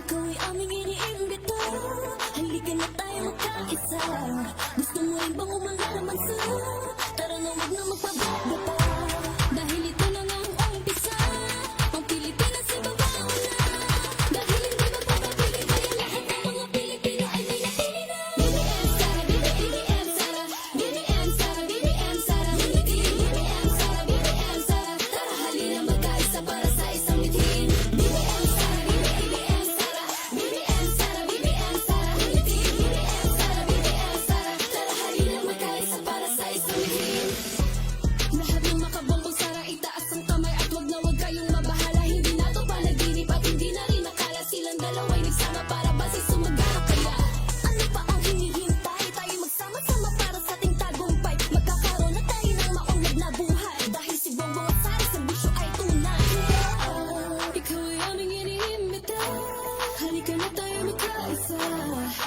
Ikaw ay aming iniimbita, halika na tayo magkaisa. Gusto mo rin bang umalaman sa tara na wag na magpabago pa. Dahil ito na nga ang umpisa, ang Pilipinas ay babago na. Dahil hindi magpapapili kaya lahat ng mga Pilipino ay may napili na. Bbm-Sara, Bbm-Sara, Bbm-Sara, Bbm-Sara, Bbm-Sara, Bbm-Sara. Tara halina magkaisa para sa isang mithin. Bbm-Sara, Bbm-Sara, Bbm-Sara, Bbm-Sara, Bbm-Sara, Bbm-Sara. Tara halina magkaisa para sa isang mithin. Lahat ng makabombong Sara, itaas ang kamay at wag na wag kayong mabahala. Hindi na to panaginip at hindi na rin nakala. Silang dalawa'y nagsama para base sumagana. Kaya ano pa ang hinihintay? Tayo magsama-sama para sa ating tagumpay. Magkakaroon na tayo ng maunlad na buhay. Dahil si Bongbong at Sara sa bisyo ay tunay. Ikaw ay aming iniimbita, halika na tayo magkaisa.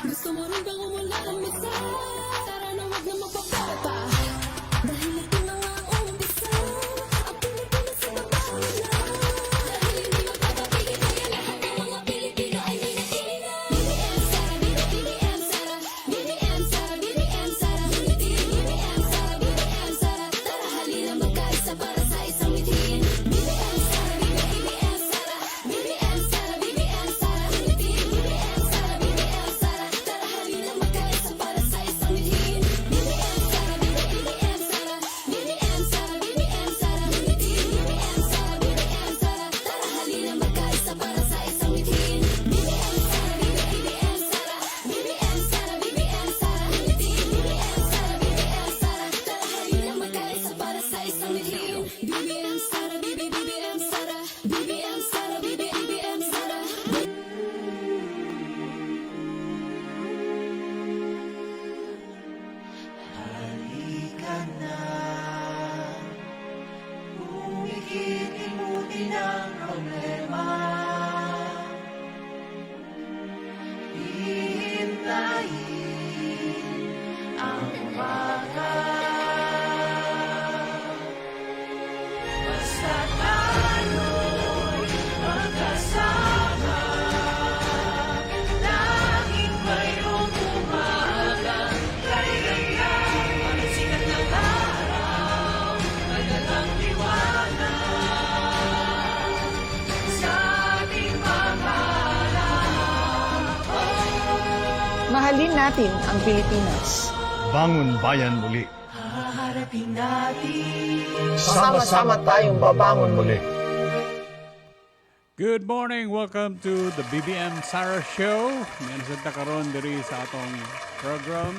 Gusto mo rin bang umulamin sa tara na wag na magpapawe pa. Dahil ito na nga ang umpisa, ang Pilipinas ay babago na. Dahil hindi magpapapigil kaya lahat ng mga Pilipino ay may napili na. Bbm-Sara, Bbm-Sara, Bbm-Sara, Bbm-Sara, Bbm-Sara, Bbm-Sara. Tara halina magkaisa para sa isang mithin. Bbm-Sara, Bbm-Sara, Bbm-Sara, Bbm-Sara, Bbm-Sara, Bbm-Sara. Tara halina magkaisa para sa isang mithin. Bbm-Sara, Bbm-Sara, Bbm-Sara, Bbm-Sara, Bbm-Sara, Bbm-Sara. Tara halina magkaisa para sa isang mithin. Bbm-Sara, Bbm-Sara, Bbm-Sara, Bbm-Sara, Bbm-Sara, Bbm-Sara. Tara halina magkaisa para sa isang mithin. Bbm-Sara, Bbm-Sara, Bbm-Sara, Bbm-Sara. Halika na, umikikimutin ang problema. Hihintayin ang umaga. Basta tayo'y magkasama, laging mayroong umaga. Kaya ang sikat ng araw, madalang liwanag sa ating pangarap. Mahalin natin ang Pilipinas. Bangon bayan muli. Haharapin natin. Sama-sama tayong babangon muli. Good morning, welcome to the Bbm-Sara Show. Minsan ta karon diri sa atong program,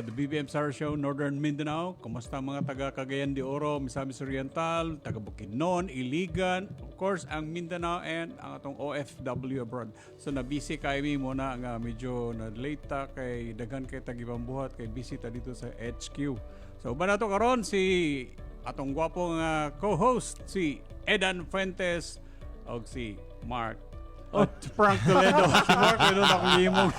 the Bbm-Sara Show, Northern Mindanao. Kumusta mga taga Cagayan de Oro, Misamis Oriental, taga Bukidnon, Iligan, of course ang Mindanao and ang atong OFW abroad. So na-busy kami muna nga medyo na-late ta kay daghan kay tagibambuhat kay busy ta dito sa HQ. So uban nato karon si atong gwapong co-host si Edan Fuentes o si Mark. At Frank Toledo. Si Mark, ano na akong limong.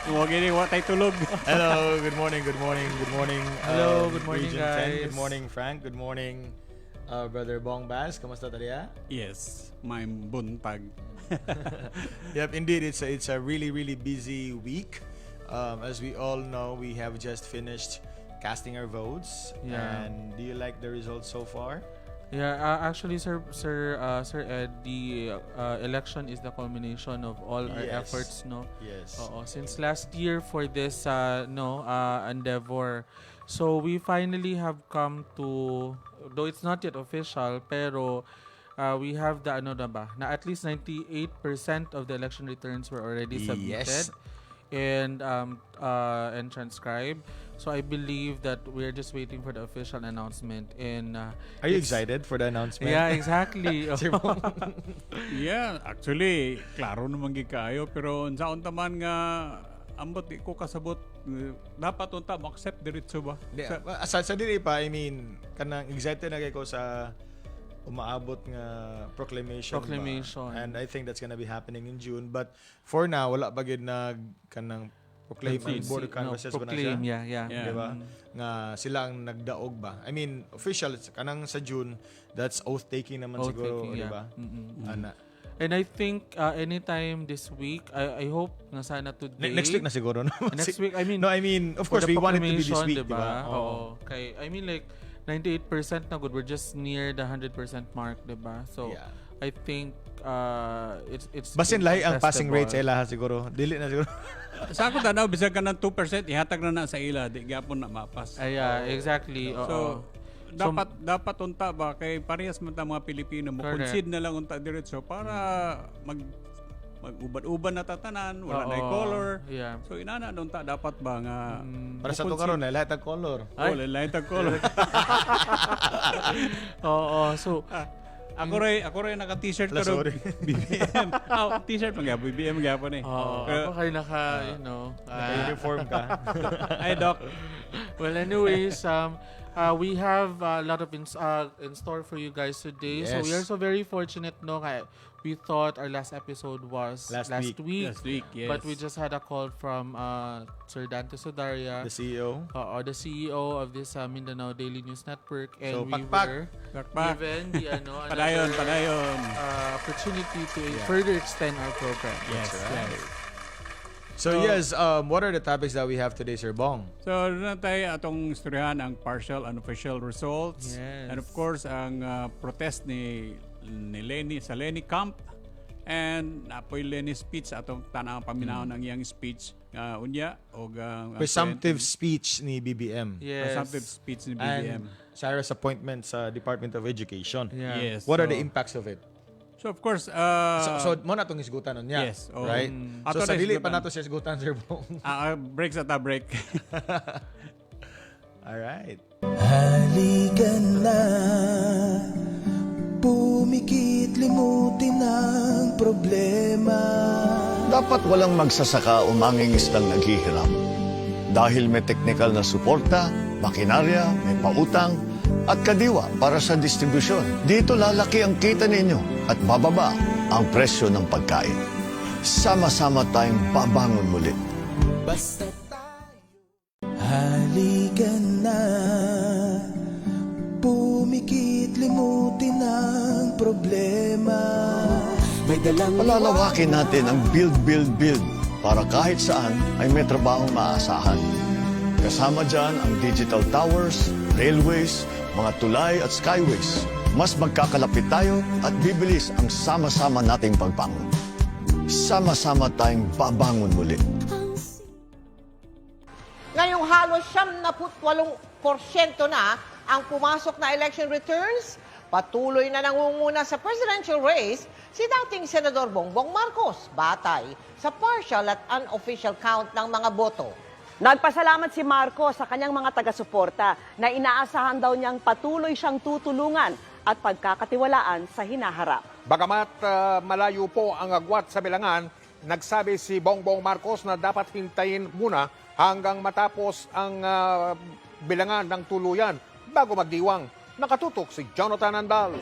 Huwag ini, watay tulog. Hello, good morning, good morning, good morning. Hello, good morning, Region 10. guys. Good morning, Frank. Good morning, Brother Bong Bas. Kamusta taliya? Yes, may buntag. Yep, indeed, it's a really, really busy week. As we all know, we have just finished casting our votes. Yeah. And do you like the results so far? Yeah, actually, Sir Ed, the election is the culmination of all our Yes. efforts, no? Yes. Oo, since last year for this endeavor. So we finally have come to, though it's not yet official, pero we have the na at least 98% of the election returns were already submitted. Yes. And transcribed. So I believe that we're just waiting for the official announcement. And Are you excited for the announcement? Yeah, exactly. Sir Bong? Yeah, actually, klaro naman gikayo. Pero unsaon taman nga, ambot di ko kasabot, dapat unta ma-accept diretso ba? Sa dili pa, I mean, kanang excited na kayo sa umaabot nga proclamation. Proclamation. And I think that's gonna be happening in June. But for now, wala pa gid na kanang proclaim ang board of canvassers ba na siya? Proclaim, yeah. Diba? Nga sila ang nagdaog ba? I mean, official kanang sa June, that's oath taking naman siguro, Oath-taking, di ba? yeah. Ana. And I think anytime this week, I hope na sana today. Next week na siguro. No? Next week, I mean, No, I mean, of for course, the we want it to be this proclamation, week, diba? diba? Oo. Okay. I mean, like, 98% na good. We're just near the 100% mark, diba? So, Yeah. I think it's Basin lahi ang passing rate sa contestable. ila siguro. Dili na siguro. Sa ako tanaw, bisag ka ng 2%, ihatag na sa ila, di gyapon na mapas. Yeah, exactly. So, Oo. dapat unta ba kay parehas man ta mga Pilipino mo Correct. concede na lang unta diretso para mag-uban na tatanan, wala na Oo. color. Yeah. So inana unta dapat ba nga Para sa to karon lahat ang color. Oh, lain tag color. Oo. So, Ako rin naka-t-shirt ko Sorry. BBM. T-shirt man gyapon, BBM gyapon eh. ako kayo naka, Uniform ka. Ay doc. well, anyways, we have a lot of in store for you guys today. So Yes. we are so very fortunate, no? Kaya we thought our last episode was Last week. Last week, yes. But we just had a call from Sir Dante Sodaria, The CEO. the CEO of this Mindanao Daily News Network, and So, we pakpak. were Bakbak. given the Padayon. opportunity to further extend our program. Yes. So yes, what are the topics that we have today, Sir Bong? So, doon na tayo atong istoryahan ang partial unofficial results. Yes. And of course, ang protest ni Lenny sa Lenny Camp. And napoy Lenny speech atong tanang paminahon ang iyang speech unya o Presumptive speech ni BBM. Yes. presumptive speech ni BBM. And Sarah's appointment sa Department of Education. Yeah. Yes. What are so- the impacts of it? So of course, So mo na itong isgutan nun niya. Yes, oo. Right? Ato So sa na dili pa isgutan. nato siya isgutan, Sir Bong. breaks at a break. Alright. Halikan na, pumikit limutin ang problema. Dapat walang magsasaka o mangingisdang naghihirap. Dahil may technical na suporta, makinarya, may pautang, at kadiwa para sa distribusyon. Dito lalaki ang kita ninyo at bababa ang presyo ng pagkain. Sama-sama tayong babangon muli. Basta tayo. Halikan na, pumikit limutin ang problema. May dalang Palalawakin natin ang build para kahit saan ay may trabahong maaasahan. Kasama dyan ang digital towers, railways, mga tulay at skyways. Mas magkakalapit tayo at bibilis ang sama-sama nating pagbangon. Sama-sama tayong babangon muli. Ngayong halos 78% na ang pumasok na election returns, patuloy na nangunguna sa presidential race si dating Senador Bongbong Marcos, batay sa partial at unofficial count ng mga boto. Nagpasalamat si Marcos sa kanyang mga taga-suporta na inaasahan daw niyang patuloy siyang tutulungan at pagkakatiwalaan sa hinaharap. Bagamat malayo po ang agwat sa bilangan, nagsabi si Bongbong Marcos na dapat hintayin muna hanggang matapos ang bilangan ng tuluyan bago magdiwang. Nakatutok si Jonathan Andal.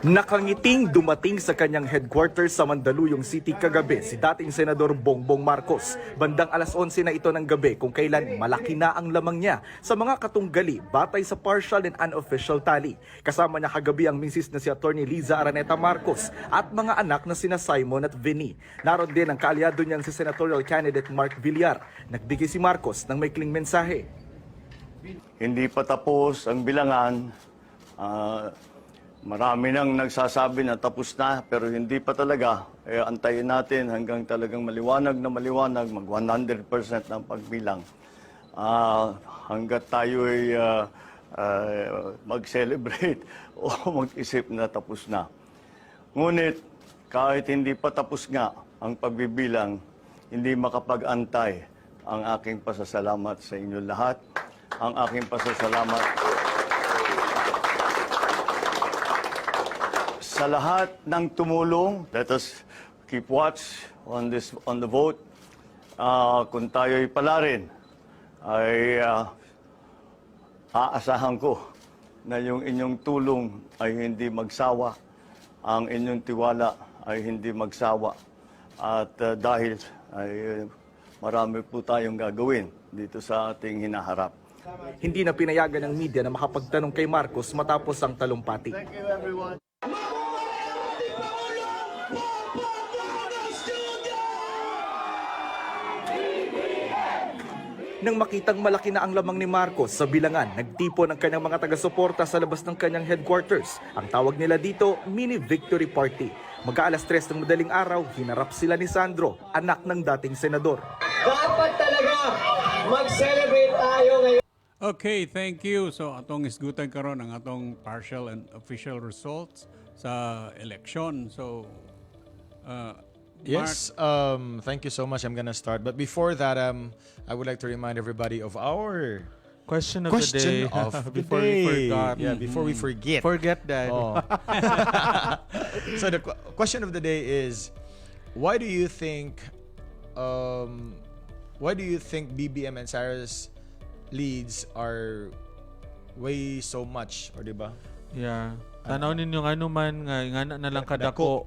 Nakangiting dumating sa kanyang headquarters sa Mandaluyong City kagabi si dating Senador Bongbong Marcos. Bandang alas 11 na ito ng gabi kung kailan malaki na ang lamang niya sa mga katunggali batay sa partial and unofficial tally. Kasama niya kagabi ang misis na si Atty. Liza Araneta Marcos at mga anak na sina Simon at Vinny. Naroon din ang kaalyado niyang si senatorial candidate Mark Villar. Nagbigay si Marcos ng maikling mensahe. Hindi pa tapos ang bilangan. Marami nang nagsasabi na tapos na, pero hindi pa talaga. Antayin natin hanggang talagang maliwanag, mag 100% ng pagbilang. Hanggat tayo ay mag-celebrate o mag-isip na tapos na. Ngunit, kahit hindi pa tapos nga ang pagbibilang, hindi makapag-antay ang aking pasasalamat sa inyo lahat. Ang aking pasasalamat sa lahat ng tumulong. Let us keep watch on the vote. Kung tayo'y pala rin, ay aasahan ko na yung inyong tulong ay hindi magsawa. Ang inyong tiwala ay hindi magsawa. At dahil ay marami po tayong gagawin dito sa ating hinaharap. Hindi na pinayagan ng media na makapagtanong kay Marcos matapos ang talumpati. Thank you, everyone. Nang makitang malaki na ang lamang ni Marcos sa bilangan, nagtipon ang kanyang mga taga-suporta sa labas ng kanyang headquarters. Ang tawag nila dito, mini victory party. Mag-aalas 3 ng madaling araw, hinarap sila ni Sandro, anak ng dating senador. Dapat talaga mag-celebrate tayo ngayon. Okay, thank you. So atong isgutan karon ang atong partial and official results sa election. So Yes, thank you so much. I'm gonna start. But before that, I would like to remind everybody of our Question of question the day. of the Before day. we forgot. Yeah, before we forget. Forget that. Oh. So the question of the day is, why do you think BBM and Sarah's leads are way so much, or diba? Yeah. Tanaw ninyo nga man nga na lang kadako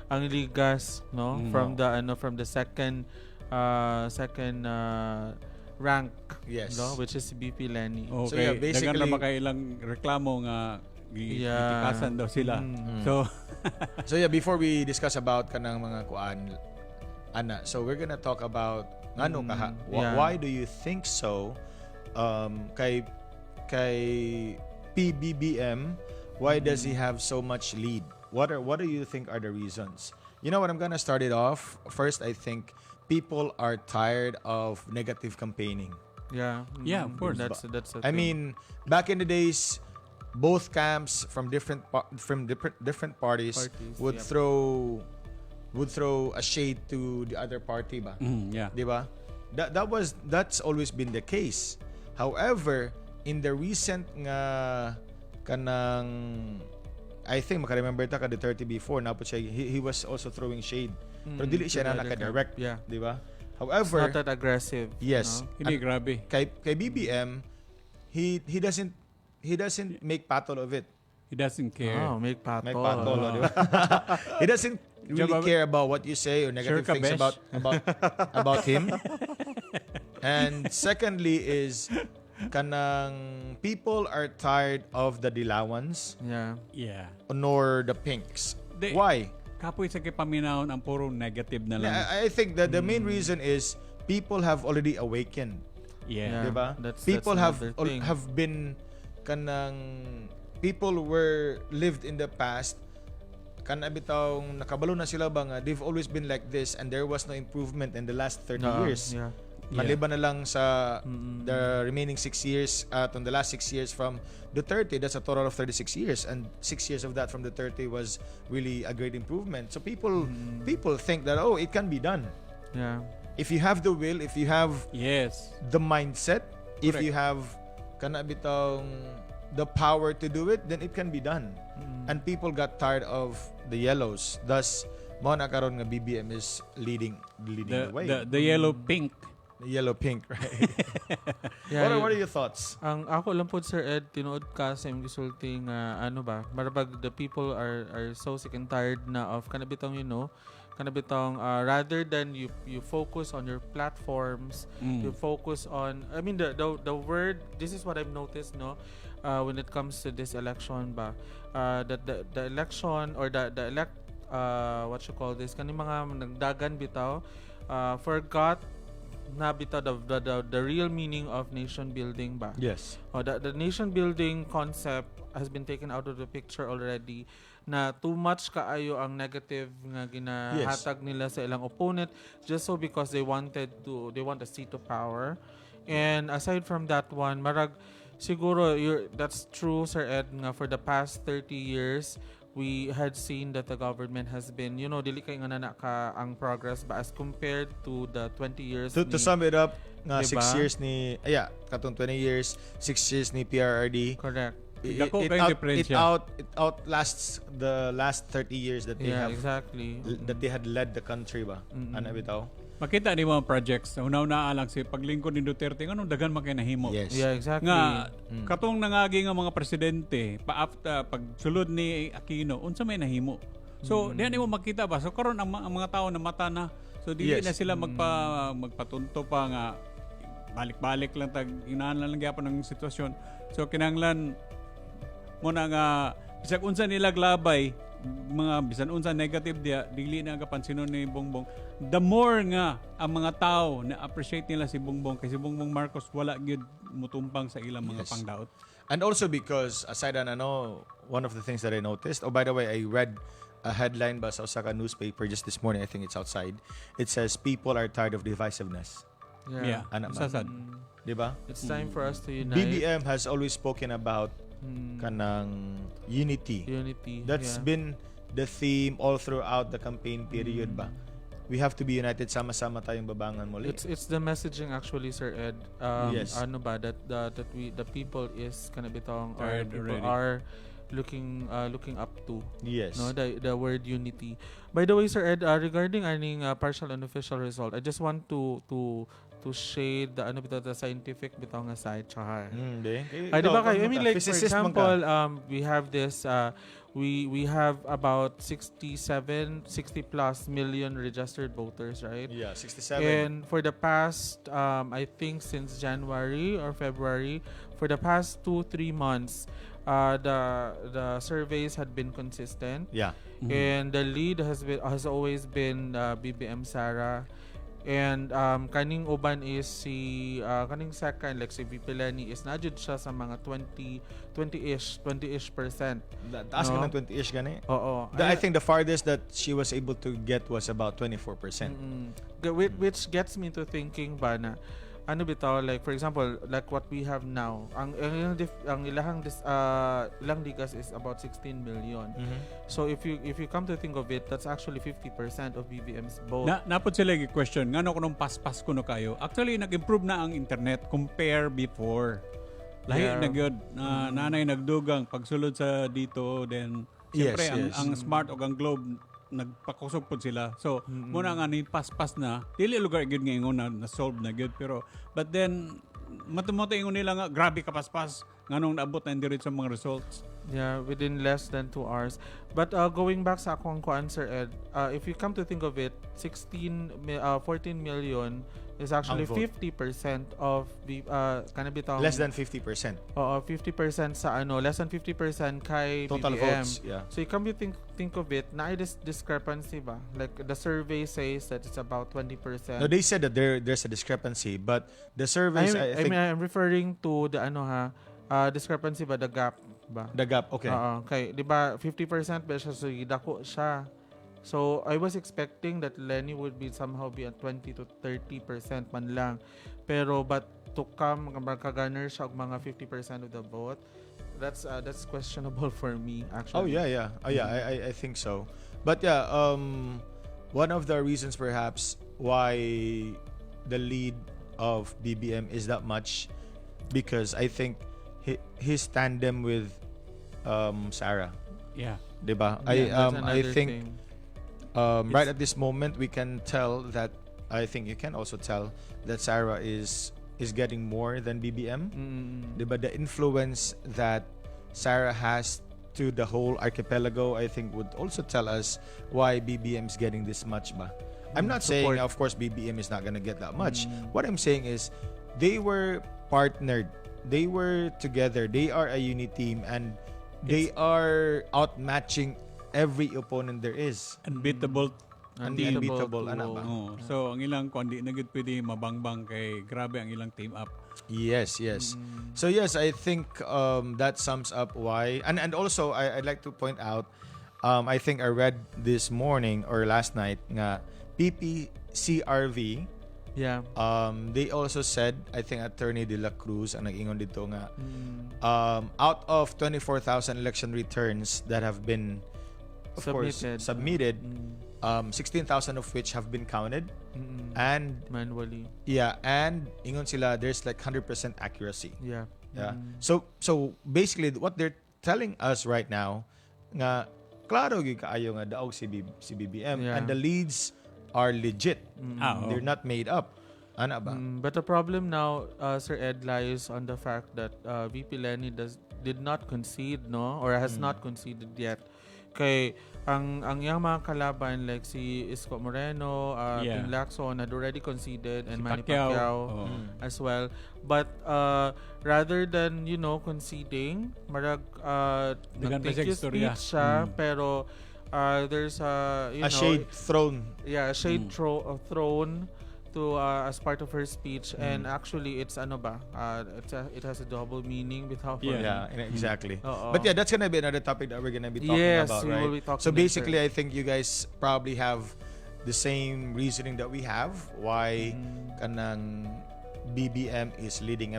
ang ligas no from the second rank, Yes. no, which is BP Lenny. okay, So, yeah, basically- dagan na ba kay ilang reklamo nga gitikasan daw sila. So So yeah, before we discuss about kanang mga kuan, ana, so we're gonna talk about ngano kaha. yeah. Why do you think so? Kay PBBM, why does he have so much lead? What do you think are the reasons? You know what, I'm gonna start it off. First, I think people are tired of negative campaigning. Yeah. Yeah, of course. That's a I thing. mean, back in the days, both camps from different parties would yep. throw a shade to the other party ba? yeah. Diba? That's always been the case. However, in the recent nga kanang, I think maka-remember ta ka Duterte before na po siya, he was also throwing shade. Pero dili siya na naka-direct, Yeah. di ba? It's However, not that aggressive. yes, no? Hindi grabe. kay BBM, he doesn't make battle of it. He doesn't care. Oh, make patol. May patol, di ba? He doesn't really care about what you say or negative Sure ka, things besh? about him. And secondly is kanang people are tired of the dilawans Yeah. Yeah. nor the pinks. Di- Why? Kapoy sa kipaminahon ang puro negative na lang. Yeah, I think that the main reason is people have already awakened. Yeah. Yeah. Diba? People that's have another thing. have been kanang people were lived in the past kana bitawng nakabalo na sila ba nga they've always been like this and there was no improvement in the last 30 years. Yeah. Maliban na lang sa the remaining 6 years on the last 6 years from Duterte, that's a total of 36 years, and 6 years of that from Duterte was really a great improvement. So people think that it can be done Yeah. if you have the will, if you have Yes. the mindset, if Correct. you have kana bitong the power to do it, then it can be done. And people got tired of the yellows. Thus, mo na karon nga BBM is leading the way. The yellow pink. The yellow pink, right? Yeah, What are your thoughts? Ang ako lang po, Sir Ed, tinuod ka sa imong gisulti nga ano ba, marabag the people are so sick and tired na of kanabitong kanabitong rather than you focus on your platforms, you focus on, I mean the word, this is what I've noticed when it comes to this election ba, that the election or the elect what you call this kani mga nagdagan bitaw forgot na bitaw the real meaning of nation building ba. Yes. The nation building concept has been taken out of the picture already, na too much kaayo ang negative nga ginahatag nila sa ilang opponent just so because they want a seat of power. And aside from that one, marag siguro that's true, Sir Ed, nga for the past 30 years we had seen that the government has been, dili kay nga na ka ang progress ba as compared to the 20 years To sum it up, nga Diba? 6 years ni katong 20 years, 6 years ni PRRD. correct. Dako kayong diferensya. It outlasts the last 30 years that they Yeah, have exactly. that they had led the country ba. Ana bitaw? Makita ni mga projects. Una-una lang si paglingkod ni Duterte ngano dagan man kay nahimo. Yes. Yeah, exactly. Nga katong nangagi nga mga presidente pagsulod ni Aquino unsa may nahimo. So diyan mo makita ba so karon ang mga tao na mata na so dili Yes. na sila magpatunto pa nga balik-balik lang tag inaan lang gyapon ang sitwasyon. So kinahanglan mo na nga bisag unsa nila glabay mga bisan unsa negative dia dili na kapansinon ni Bongbong, the more nga ang mga tao na appreciate nila si Bongbong kay si Bongbong Marcos wala gyud mutumpang sa ilang mga Yes. pangdaot. And also because, aside on one of the things that I noticed, oh, by the way, I read a headline ba sa Osaka newspaper just this morning, I think it's outside. It says, people are tired of divisiveness. Yeah. Ano ba? Sasad. Diba? It's time for us to unite. BBM has always spoken about kanang unity. Unity. That's yeah. been the theme all throughout the campaign period ba. We have to be united, sama-sama tayong babangan muli. It's the messaging actually, Sir Ed. Yes. Ano ba that the people is kana bitong or Tired people already. are looking up to. Yes. No, the word unity. By the way, Sir Ed, regarding aning partial and official result, I just want to shade the ano bitaw the scientific bitaw nga side char. Ay, di ba kayo? I mean, like, for example, we have this, we have about 60 plus million registered voters, right? Yeah, 67. And for the past, I think since January or February, for the past 2-3 months, the surveys had been consistent. Yeah. And the lead has always been Bbm-Sara. And kaning uban is si kaning second like si VP Lenny is najud siya sa mga 20-ish percent. Taas ka ng 20-ish gani. Oo. I think the farthest that she was able to get was about 24%. Which gets me to thinking ba na ano bitaw, like for example, like what we have now, ang ilang digas is about 16 million. So if you come to think of it, that's actually 50% of BBM's vote. Napod sila question ngano kunong paspas kuno kayo. Actually nag-improve na ang internet compare before. Lahi na gyud nanay nagdugang pagsulod sa dito, then siyempre Yes. ang smart o ang globe nagpakusog pod sila. So muna nga ni paspas na dili lugar gyud nga ingon na solve na gyud, pero but then matumoto ingon nila nga grabe ka paspas nganong naabot na diri sa mga results. Yeah, within less than 2 hours. But going back sa akong answer, Ed, if you come to think of it, 14 million is actually Ang vote. 50% of the kanabitang Less than 50%. 50% sa less than 50% kay Total BBM. votes, yeah. So you come to think of it, na this discrepancy ba? Like the survey says that it's about 20%. No, they said that there's a discrepancy, but the surveys, I think I'm referring to the discrepancy ba, the gap ba? the gap, okay. Okay, di ba 50% ba siya, so dako siya. So I was expecting that Lenny would somehow be at 20 to 30% man lang. Pero but to come makagarner siya og mga 50% of the vote, that's questionable for me actually. Oh yeah. I think so. But yeah, one of the reasons perhaps why the lead of BBM is that much, because I think his tandem with Sara, Yeah. diba? Yeah, that's I another think thing. right at this moment we can tell that, I think you can also tell that Sara is getting more than BBM. Diba? The influence that Sara has to the whole archipelago, I think, would also tell us why BBM is getting this much ba. I'm not saying, of course, BBM is not gonna get that much. What I'm saying is, they were partnered. They were together. They are a unit team, and they are outmatching every opponent there is. Unbeatable. Unbeatable, ano ba? So ang ilang kundi na gid pwede mabangbang kay grabe ang ilang team up. Yes. So yes, I think that sums up why. And also, I'd like to point out, I think I read this morning or last night nga PPCRV. Yeah. They also said, I think Attorney De La Cruz ang nag-ingon dito nga, out of 24,000 election returns that have been, of course, submitted, 16,000 of which have been counted, and manually. Yeah, and ingon sila, there's like 100% accuracy. Yeah. So basically, what they're telling us right now, nga klaro gyud kaayo nga daog si BBM, and the leads are legit. They're not made up. Ano ba? But the problem now, Sir Ed, lies on the fact that VP Lenny did not concede, no, or has not conceded yet. Kay ang yang mga kalaban like si Isko Moreno, King Lacson had already conceded, and Manny Pacquiao as well. But rather than conceding, marag nag-take his speech siya, pero there's a A shade thrown. yeah, a shade thrown to as part of her speech, and actually it's ano ba, it has a double meaning bitaw for Yeah. Yeah, exactly. Oo. But yeah, that's gonna be another topic that we're gonna be talking Yes, about, we right? will be talking So basically, later. I think you guys probably have the same reasoning that we have why kanang BBM is leading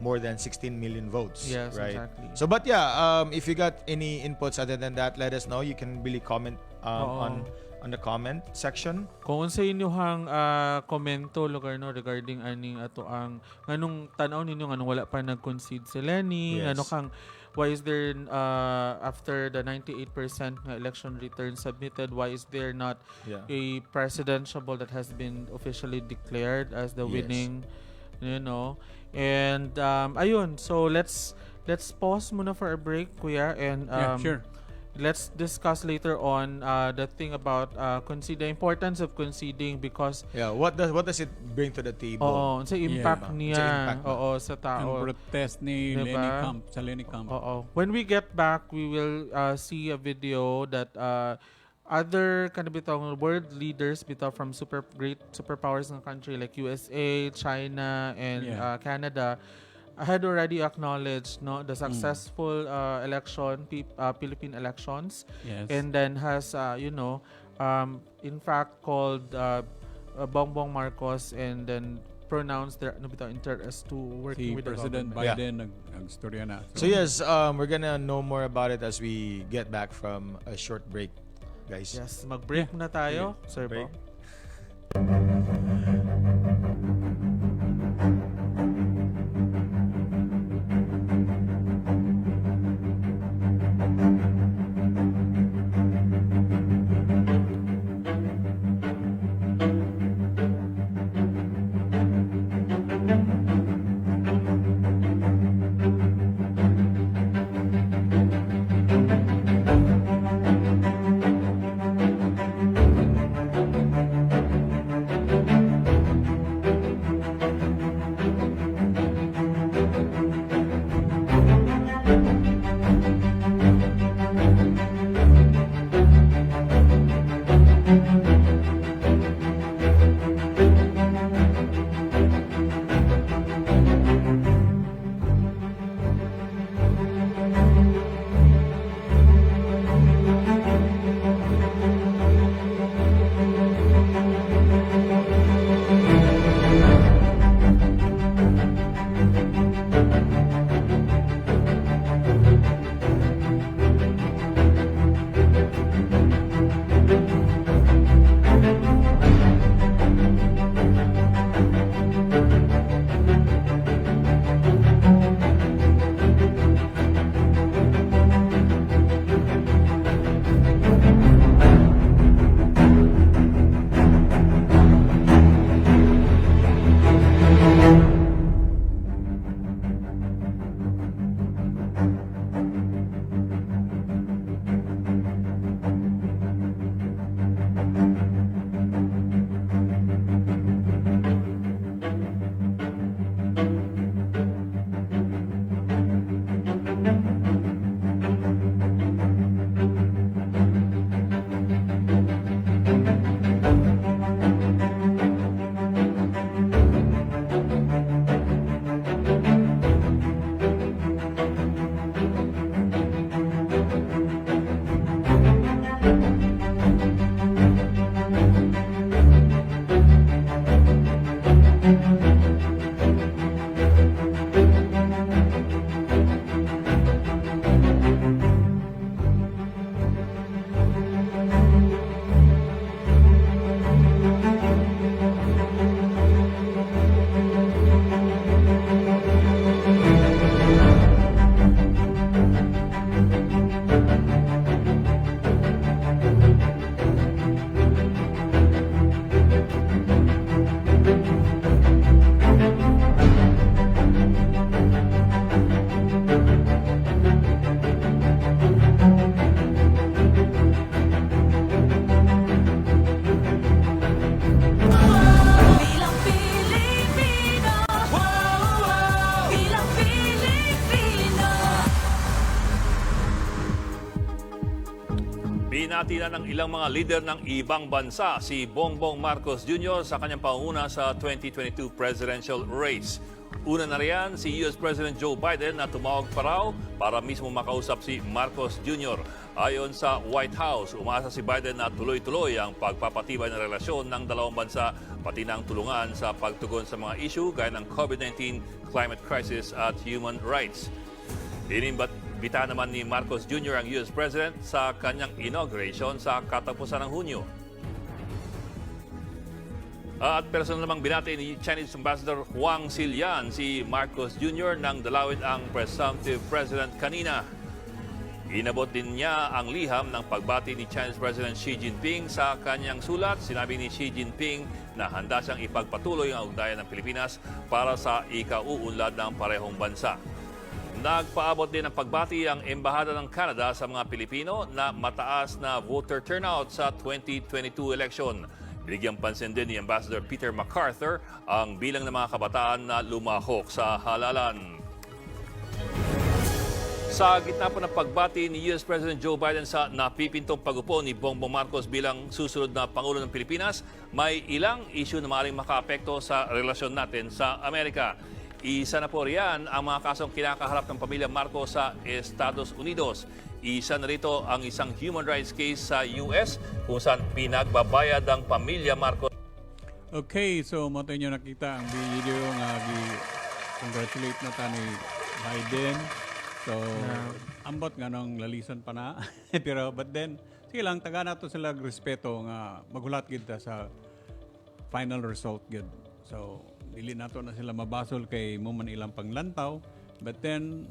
more than 16 million votes. Yes, right? exactly. So, but yeah, if you got any inputs other than that, let us know. You can really comment on the comment section. Kung sa inyong komento lugar no regarding aning ato ang nganong tan-aw ninyo nganong wala pa nag-concede si Lenny, Yes. ngano kang why is there after the 98% nga election return submitted, why is there not Yeah. a presidential that has been officially declared as the Yes. winning, you know? And ayun, so let's pause muna for a break, kuya, and Yeah, sure. let's discuss later on the thing about the importance of conceding, because Yeah, what does it bring to the table? sa impact Yeah. niya Sa impact ba? sa Ang tao. protest ni Diba? Lenny Camp, sa Lenny Camp. When we get back, we will see a video that other kind of bitong world leaders from great superpowers in the country like USA, China, and Yeah. Canada had already acknowledged the successful Philippine elections, Yes. and then has in fact called Bongbong Marcos and then pronounced their interest to working Si with President the government. Biden nag-storya na. So yes, we're gonna know more about it as we get back from a short break, guys. Yes, mag-break muna tayo, Sir Break. Bong. Halina ng ilang mga leader ng ibang bansa si Bongbong Marcos Jr. sa kanyang pangunguna sa 2022 presidential race. Una na riyan si US President Joe Biden na tumawag pa raw para mismo makausap si Marcos Jr. Ayon sa White House, umaasa si Biden na tuloy-tuloy ang pagpapatibay ng relasyon ng dalawang bansa pati ng tulungan sa pagtugon sa mga issue gaya ng COVID-19, climate crisis at human rights. Inimbita naman ni Marcos Jr. ang US President sa kanyang inauguration sa katapusan ng Hunyo. At personal namang binati ni Chinese Ambassador Huang Xilian si Marcos Jr. nang dalawin ang presumptive president kanina. Inabot din niya ang liham ng pagbati ni Chinese President Xi Jinping sa kanyang sulat. Sinabi ni Xi Jinping na handa siyang ipagpatuloy ang ugnayan ng Pilipinas para sa ikauunlad ng parehong bansa. Nagpaabot din ng pagbati ang Embahada ng Canada sa mga Pilipino na mataas na voter turnout sa 2022 election. Binigyang pansin din ni Ambassador Peter MacArthur ang bilang ng mga kabataan na lumahok sa halalan. Sa gitna po ng pagbati ni US President Joe Biden sa napipintong pagupo ni Bongbong Marcos bilang susunod na Pangulo ng Pilipinas, may ilang issue na maaaring makaapekto sa relasyon natin sa Amerika. Isa na po riyan ang mga kasong kinakaharap ng pamilya Marcos sa Estados Unidos. Isa na rito ang isang human rights case sa US kung saan pinagbabayad ang pamilya Marcos. Okay, so mato nyo nakita ang video nga congratulate na ta ni Biden. So, ambot nga nung lalisan pa na. Pero, but then, sige lang, taga na to sila respeto nga maghulat gid ta sa final result gid. So, dili nato na sila mabasol kay mo man ilang panglantaw. But then,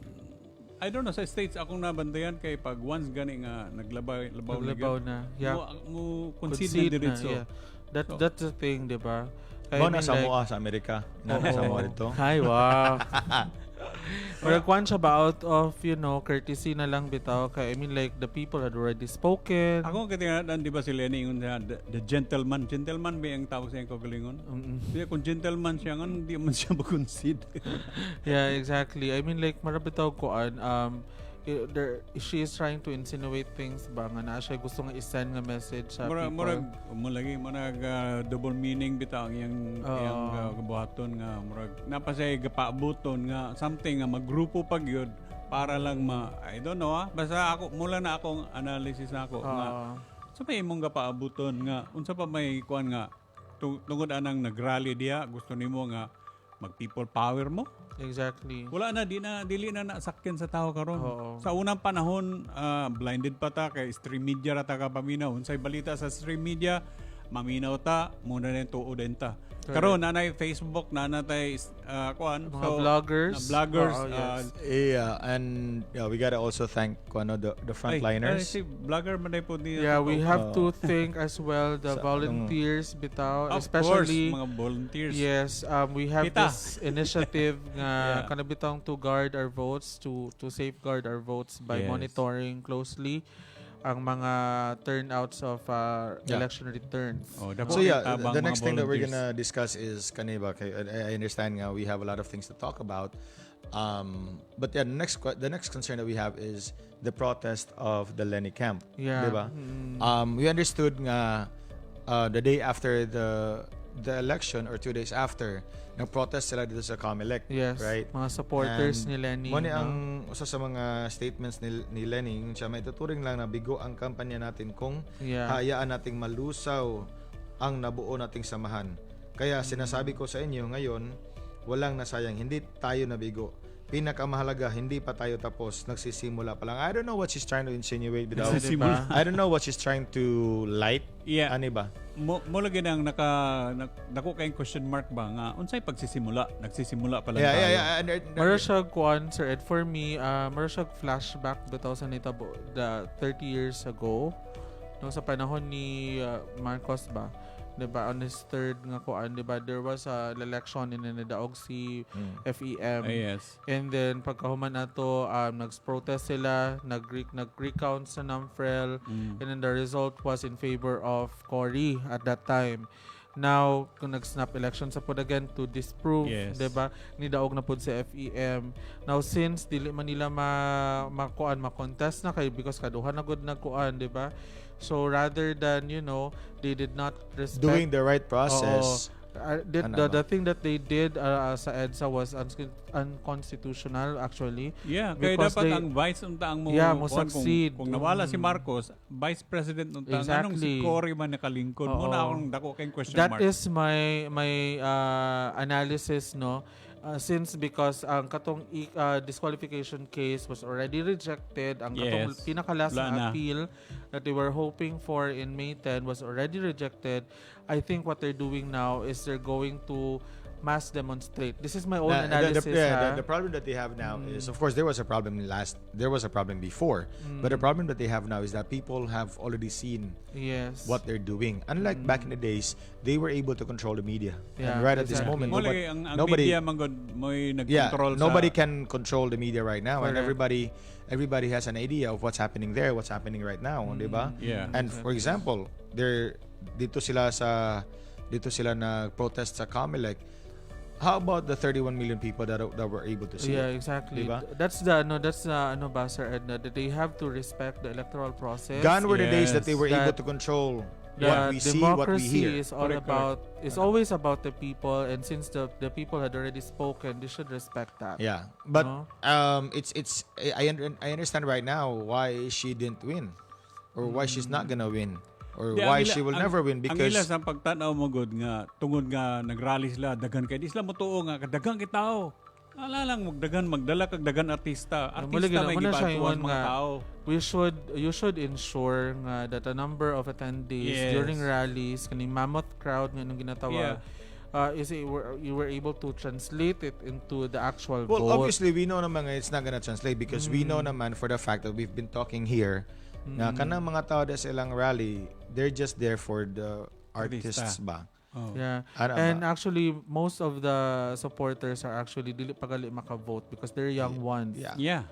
I don't know, sa States, akong nabandayan kay pag once gani nga naglabaw na. Yeah. Mo concede na diretso. Yeah. That's the thing, di ba? Mo na Samoa sa Amerika. Na Samoa dito. Hi, wow. Pero kwan siya ba out of, courtesy na lang bitaw. Kaya, I mean, like, the people had already spoken. Ako katingnan, di ba si Lenny yung the gentleman. Gentleman ba yung tawag sa yung kagalingon? Kung gentleman siya, hindi man siya mag-concede. Yeah, exactly. I mean, like, marabitaw koan, she is trying to insinuate things ba nga na siya gusto nga i-send nga message sa people. Murag double meaning bitaw ang iyang kabuhaton nga murag napasay gapaabuton nga something nga maggrupo pag yun para lang I don't know basta ako mula na akong analysis nako nga sa may imong gapaabuton nga unsa pa may kuan nga tungod anang nagrally diha gusto nimo nga mag people power mo. Exactly. Wala na, dili na nasakyan sa tao karon. Sa unang panahon, blinded pa ta kay stream media ra ta ka paminaw. Unsay balita sa stream media, maminaw ta, muna na tuod din ta. Karon nanay Facebook, nanay mga vloggers. And we gotta also thank the frontliners. Vlogger man po ni. Yeah, we have to thank as well the volunteers bitaw, especially mga volunteers. Yes, we have this initiative nga kanabitang to guard our votes, to safeguard our votes by monitoring closely ang mga turnouts of election returns. So the next thing that we're gonna discuss is kaniba. I understand nga we have a lot of things to talk about. But the next concern that we have is the protest of the Lenny camp. Yeah. Diba? We understood nga the day after the election or 2 days after, nag-protest sila dito sa Comelec. Yes, right? Mga supporters ni Lenny. Muna ang usa sa mga statements ni Lenny, siya may tuturing lang na bigo ang kampanya natin kung hayaan nating malusaw ang nabuo nating samahan. Kaya sinasabi ko sa inyo ngayon, walang nasayang, hindi tayo nabigo. Pinakamahalaga, hindi pa tayo tapos, nagsisimula pa lang. I don't know what she's trying to insinuate. I don't know what she's trying to light. Yeah. Ano ba? Mo lagi nang nako kay question mark ba nga unsay nagsisimula pa lang tayo. Mara siya kuan sir, and for me mara siya flashback bitaw sa nitabo the 30 years ago no sa panahon ni Marcos ba, diba, on his third nga kuan, diba, there was a election in nadaog si FEM. Yes. And then pagkahuman ato nag-protest sila, nag-recount sa NAMFREL, and then the result was in favor of Cory at that time. Now, kung nag-snap election sa pod again to disprove, diba, nidaog na pod sa FEM. Now, since dili man nila ma-contest na kay because kaduhan na gud nagkuan, diba? So rather than, they did not respect Doing the right process. the thing that they did sa EDSA was unconstitutional actually. Yeah, kaya Because dapat they- ang vice unta ang mo mo kung- succeed. Kung nawala si Marcos, vice president unta anong si Exactly. Cory man nakalingkod mo na akong dako kay question That mark. is my analysis, no. Since because ang katong disqualification case was already rejected, ang katong Yes. pinakalas Wala na. na appeal that they were hoping for in May 10 was already rejected. I think what they're doing now is they're going to mass demonstrate. This is my own analysis. The problem that they have now is, of course, there was a problem before, but the problem that they have now is that people have already seen Yes. what they're doing. Unlike back in the days, they were able to control the media. Yeah, And right at this exactly. moment, Mula ang media manggod mo'y nagkontrol sa nobody can control the media right now, and Correct. everybody has an idea of what's happening there, what's happening right now, di ba? Yeah. And for example, dito sila nag-protest sa COMELEC. How about the 31 million people that were able to see Yeah, it? exactly. Diba? That's Sir Edna, that they have to respect the electoral process. Gone were the days Yes. that they were able That to control The what we see, what we democracy hear. is all Correct. it's always about the people, and since the people had already spoken, they should respect that. Yeah, but No? I understand right now why she didn't win, or why she's not gonna win, or Di, why ang ila- she will ang- never win ang because ila sa pagtanaw mo good nga tungod nga nagrally sila dagan kay di sila motuo nga dagan kitao. Ala lang magdala kag dagan artista. Artista may gipatuan mga tao. You should ensure nga that a number of attendees Yes. during rallies kaning mammoth crowd nga nung ginatawag you were able to translate it into the actual well, vote. obviously we know naman nga it's not gonna translate because we know naman for the fact that we've been talking here na kanang mga tao da silang rally, they're just there for the artists ba. Oh. Yeah. Ano And ba? actually most of the supporters are actually dili pagali maka-vote because they're young ones. Yeah.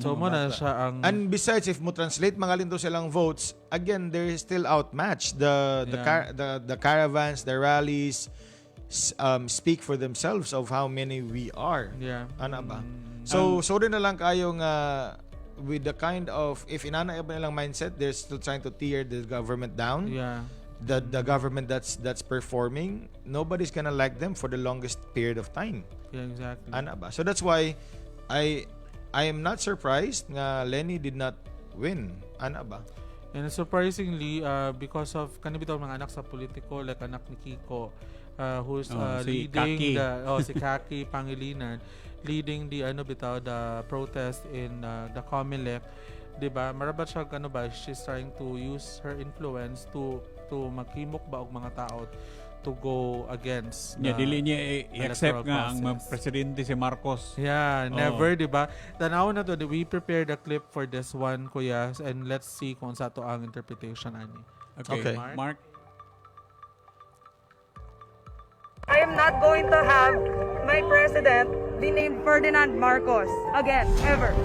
So mo na siya ang And besides, if mo translate mga linto silang votes, again, they're still outmatched. The caravans, the rallies speak for themselves of how many we are. Yeah. Ano ba? So din na lang kayo nga with the kind of, if inana ba nilang mindset, they're still trying to tear the government down. Yeah. The government that's performing, nobody's gonna like them for the longest period of time. Yeah, exactly. Ano ba? So that's why I am not surprised nga Lenny did not win. Ano ba? And surprisingly, because of kanibitaw mga anak sa politiko, like anak ni Kiko, who's si leading Kaki. si Kaki Pangilinan, leading the the protest in the COMELEC, 'di ba? Marabat siya she's trying to use her influence to maghimok ba og mga tao to go against Yeah, dili niya i-accept electoral nga ang process. presidente si Marcos. Yeah, never, di ba? Tanaw na to, we prepared a clip for this one, kuya, and let's see kung sa to ang interpretation ani. Okay. Okay. Mark. I am not going to have my president be named Ferdinand Marcos again, ever.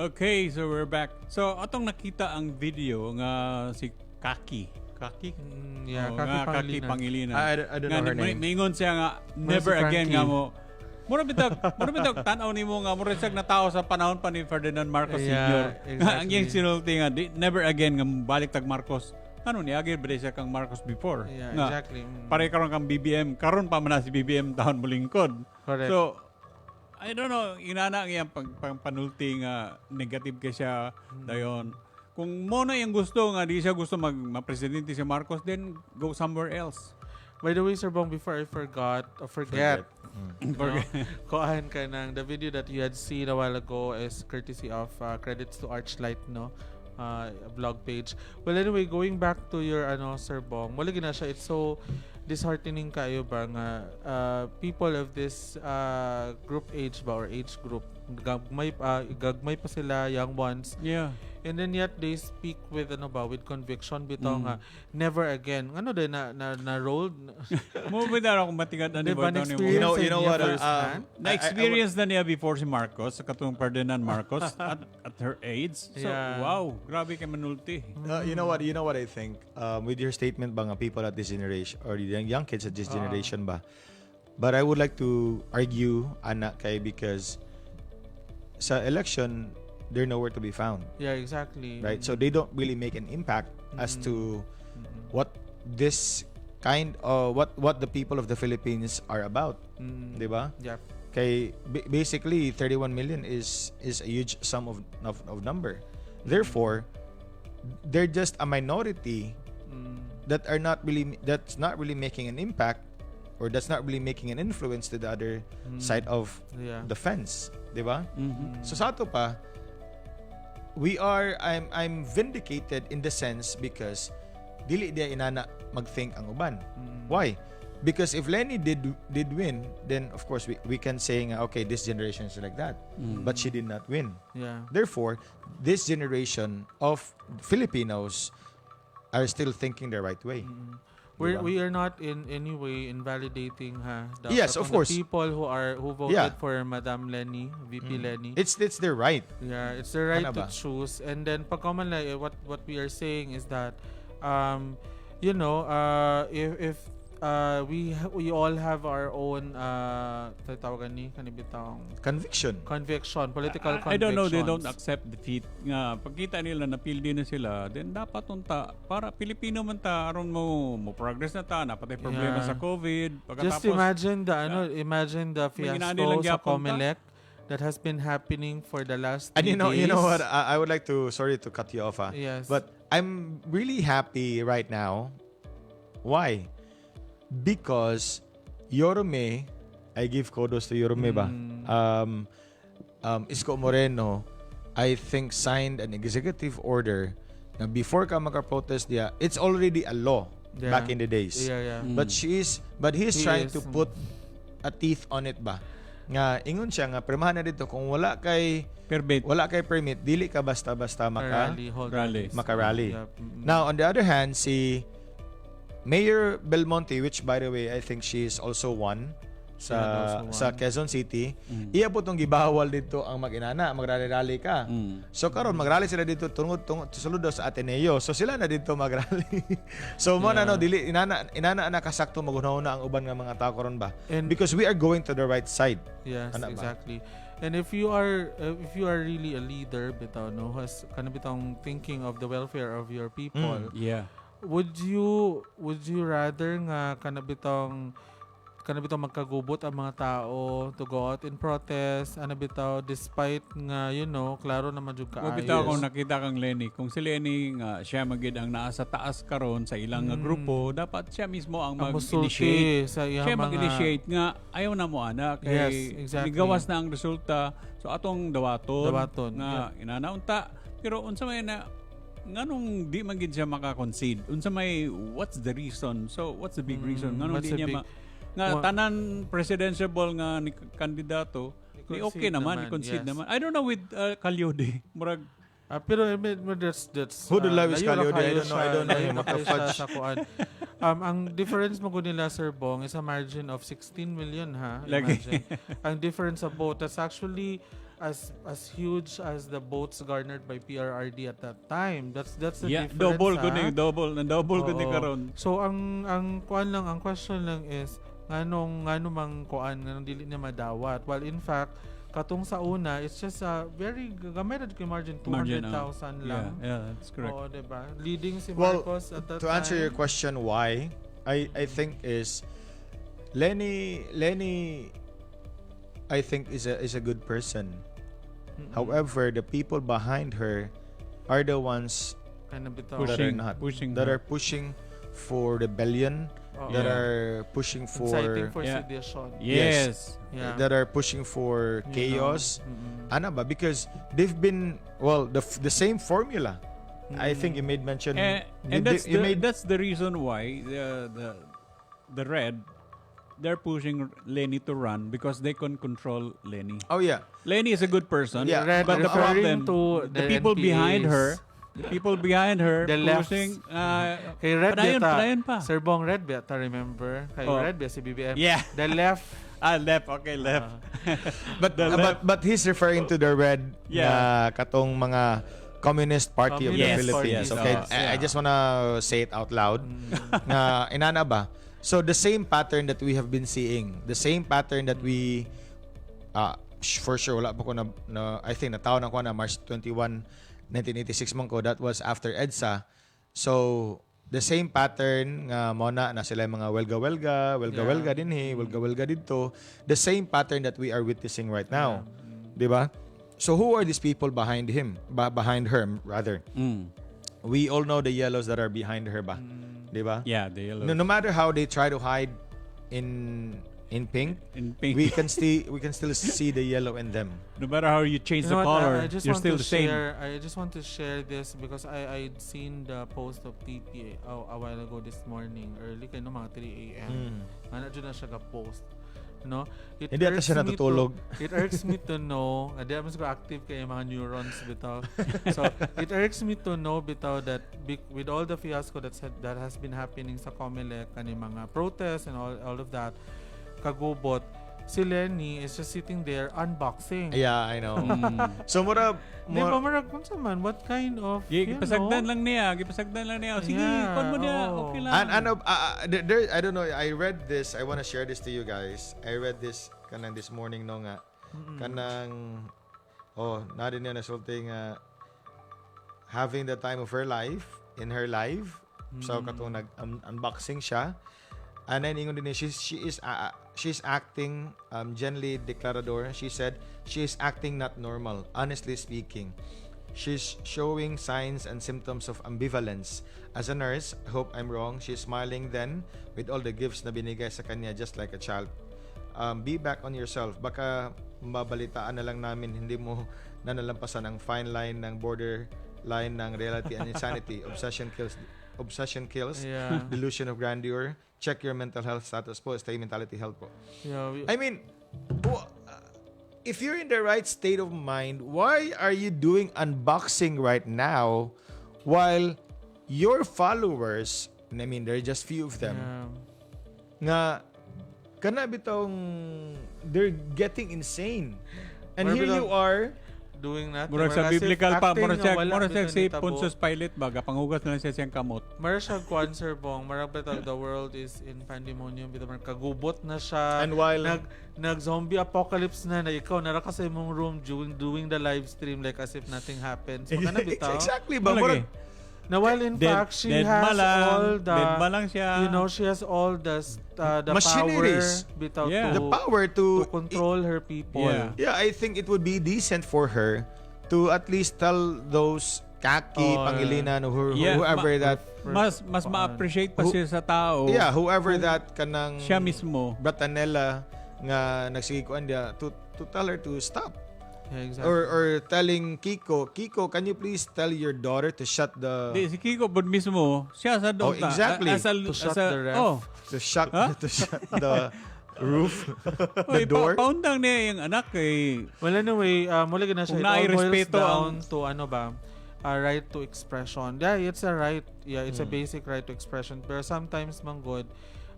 Okay, so we're back. So atong nakita ang video nga si Kaki. Kaki? Yeah, Oh, Kaki nga, Pangilinan. Pangilinan. I don't know her name. Mingon siya nga, never si again Frankie? nga mo. Mura bitag tanaw nimo nga mura siyag na tao sa panahon pa ni Ferdinand Marcos Sr. Yeah, Ang iyang exactly. sinulti nga, never again nga balik tag Marcos. Ano niya, agad ba siya kang Marcos before? Yeah, Nga, exactly. Pare karon kang BBM, karon pa man na si BBM taon mulingkod. Correct. So, I don't know, inana ang iyang panulti nga negative kay siya dayon. Kung mo na yung gusto nga di siya gusto ma-presidente si Marcos, then go somewhere else. By the way, Sir Bong, before I forget. Forget. Kuhaan ka ng the video that you had seen a while ago is courtesy of credits to Archlight, no? Vlog page. Well, anyway, going back to your Sir Bong, wala gina siya, it's so disheartening kayo ba nga people of this group age ba or age group gagmay pa sila, young ones. Yeah. And then yet they speak with with conviction bitaw nga never again. Ano din na rolled Mo ba daw akong matigad ani Diba, ba daw na-experience nimo? You know niya what, firsthand? Na-experience na niya before si Marcos, sa katong Ferdinand Marcos at her age. So, Yeah. wow, grabe kay manulti. You know what I think with your statement ba nga people at this generation or the young kids at this generation ba, but I would like to argue ana kay because sa election they're nowhere to be found, Yeah, exactly. right? So they don't really make an impact as to what this kind of what the people of the Philippines are about, di ba? Yeah. Kay basically 31 million is a huge sum of number. Therefore, they're just a minority that's not really making an impact or that's not really making an influence to the other side of Yeah. the fence, di ba? So sa ato pa, I'm vindicated in the sense because dili dia inana magthink ang uban. Why? Because if Lenny did win, then of course we can say nga, okay, this generation is like that. But she did not win. Yeah. Therefore, this generation of Filipinos are still thinking the right way. We are not in any way invalidating Yes, of course. the people who voted Yeah. for Madam Lenny, VP Lenny. It's their right. Yeah, it's the right Ano to ba? choose. And then pag common like what we are saying is that if we all have our own tawagan ni kanibitang Conviction. political convictions. I don't know, they don't accept defeat. Nga, pagkita nila na pildi na sila, then dapat unta, para Pilipino man ta, aron mo progress na ta, napatay problema Yeah. sa COVID. Just imagine the May ginaan fiasco nilang sa gyapon ta. Comelec that has been happening for the last 3 And you days. know what? I would like to, sorry to cut you off, Yes. but I'm really happy right now. Why? Because Yorme, I give kudos to Yorme ba? Isko Moreno, I think signed an executive order na before ka maka-protest diya, it's already a law back in the days. Yeah. But he's He trying is. to put a teeth on it ba? Nga ingon siya nga pirmahan na dito kung wala kay permit, dili ka basta-basta Rally. makarally. Yep. Now, on the other hand, si Mayor Belmonte, which by the way, I think she is also one sa Quezon City, iya po itong gibawal dito ang magrally-rally ka. So karon magrally sila dito tungod sulod sa Ateneo. So sila na dito magrally. So mo na dili inana na kasakto magunahuna ang uban nga mga tao karon ba? Because we are going to the right side. Yes, Ano ba? exactly. And if you are really a leader bitaw no has kanang thinking of the welfare of your people. Yeah. Would you rather nga kanabitong magkagubot ang mga tao to go out in protest bitaw despite nga klaro naman jud Kung kaayos. bitaw kung nakita kang Lenny, kung si Lenny nga siya magid ang naa sa taas karon sa ilang nga grupo, dapat siya mismo ang mag-initiate. Siya mag-initiate nga ayaw na mo ana kay Yes, exactly. ligawas na ang resulta. So atong dawaton nga yeah. inanaunta pero unsa may na nganong di man gid siya maka-concede? Unsa may what's the reason? So what's the big reason? Nganong what's di the niya big- nga tanan presidential nga ni kandidato ni okay naman, i-concede yes. naman. I don't know with Calyode. Murag Pero that's Who the love is layo Calyode? na kayo I don't know. layo Yung na kayo makafudge. sa kuan. Ang difference mo nila Sir Bong is a margin of 16 million ha. Lagi. Imagine. Ang difference sa both, that's actually as huge as the votes garnered by PRRD at that time. That's the difference. double ha? gud double gud ni Oo. karon. So ang question lang is ngano mang kuan nganong dili niya madawat. Well, in fact, katong sa una, it's just a very gamay ra kay margin 200,000 lang. Yeah, that's correct. Oo, diba? Leading si Well, Marcos at that to answer time. your question why, I think is Lenny I think is a good person. However, the people behind her are the ones Kind of bitaw. that are not pushing that her. are pushing for rebellion, Oo. that are pushing Inciting for for Yeah. sedition. Yes. Yeah. that are pushing for chaos. Ano ba? Because they've been the same formula. I think you made mention. And that's the reason why the red, they're pushing Lenny to run because they can control Lenny. Oh yeah. Lenny is a good person, Yeah. Red but the referring problem, to the the people behind NPAs. her, the people behind her The left. pushing. Kay Red padayon Beta, pa. Sir Bong Red Beta, remember? Kay Oh. Red Beta si BBM. Yeah. The left. Left. Okay, left. But he's referring to the red Yeah. katong mga Communist Party of the Communist Philippines. Party, Okay, yes. I just wanna say it out loud. Na inana ba? So the same pattern that we have been seeing, the same pattern that we for sure wala pa ko na I think nataon ako na March 21, 1986 man ko, that was after EDSA. So the same pattern nga mo na sila yung mga welga dinhi, welga dito. The same pattern that we are witnessing right now. 'Di ba? So who are these people behind him? Behind her rather. We all know the yellows that are behind her ba. 'Di ba? Yeah, the yellow. No matter how they try to hide in pink, we can still see the yellow in them. No matter how you change You know the what, color, I just you're want still to the same. I just want to share this because I'd seen the post of TPA a while ago this morning, early kay no mga 3 a.m. Ano dyan na siya ka-post. No? Hindi ata siya natutulog. It irks me to know, hindi naman siguro active kay mga neurons bitaw. So, it irks me to know bitaw that with all the fiasco that has been happening sa COMELEC, kani mga protests and all of that, kagubot, si Lenny is just sitting there unboxing. Yeah, I know. So mura Di ba marag kung sa man, what kind of, Gipasagdan lang niya. Sige, kon mo niya. oo. Okay lang. And there, I don't know, I read this, I want to share this to you guys. I read this kanang this morning no nga. Kanang na din niya nasulti nga having the time of her life in her life. So katong nag-unboxing siya. And then ingon din niya, she's acting Jenly Declarador. She said she is acting not normal. Honestly speaking, she's showing signs and symptoms of ambivalence. As a nurse, I hope I'm wrong. She's smiling then with all the gifts na binigay sa kanya just like a child. Be back on yourself. Baka mabalitaan na lang namin hindi mo nanalampasan ang fine line ng border line ng reality and insanity. Obsession kills. Yeah. Delusion of grandeur. Check your mental health status po. Stay mentality health po. Yeah, I mean, if you're in the right state of mind, why are you doing unboxing right now while your followers, I mean, there are just few of them, nga kana bitong they're getting insane. And Or here bitong you are doing that. Murag sa biblical pa, murag siya si Pontius Pontius Pilate baga panghugas na lang siya siyang kamot. Marag siya kwan, Sir Bong, marag bitaw the world is in pandemonium, bitaw marag kagubot na siya. And while nag-zombie apocalypse na ikaw nara ka sa imong room doing the live stream like as if nothing happened. So kana bitaw. exactly ba? Malagi. Na while in fact she has all the dead ba lang siya. you know, she has all the machineries. power bitaw Yeah. The power to control her people. Yeah. Yeah, I think it would be decent for her to at least tell those kaki, Pangilinan, or whoever that... Mas ma-appreciate pa siya sa tao. Yeah, whoever that kanang... Siya mismo. Bratanela nga nagsigikuan dia to tell her to stop. Yeah, exactly. Or telling Kiko, can you please tell your daughter to shut the... Si Kiko bud mismo, siya sa doon. exactly. To shut the ref. To shut the roof, the Oy, door. Paundang niya yung anak kay... Well, anyway, mula na siya. Kung It all boils nai-respeto down to ano ba, a right to expression. Yeah, it's a right. Yeah, it's a basic right to expression. Pero sometimes, manggod,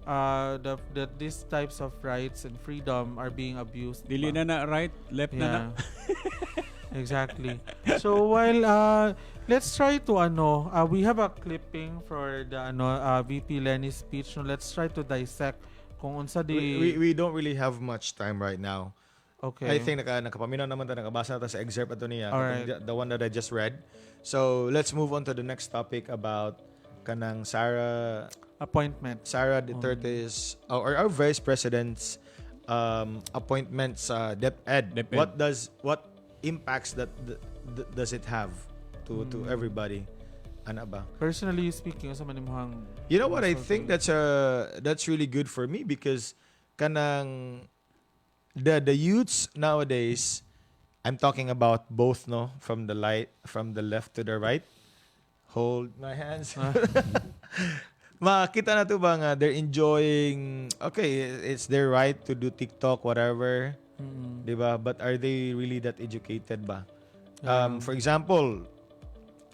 that these types of rights and freedom are being abused. Dili ba? na right, left na na. Exactly. So while let's try to we have a clipping for the VP Lenny's speech. No, let's try to dissect kung unsa di We don't really have much time right now. Okay. I think nakapaminaw naman ta, nakabasa na ta sa excerpt ato niya, Alright. the one that I just read. So let's move on to the next topic about kanang Sara appointment. Duterte's or our vice president's appointment sa DepEd. DepEd. What impacts that does it have to everybody? Ano ba? Personally speaking, sa manimuhang You know what? I think that's really good for me because kanang the youths nowadays, I'm talking about both, no, from the left to the right. Hold my hands. Makita na to ba nga they're enjoying, okay, it's their right to do TikTok, whatever. Diba? But are they really that educated ba? For example,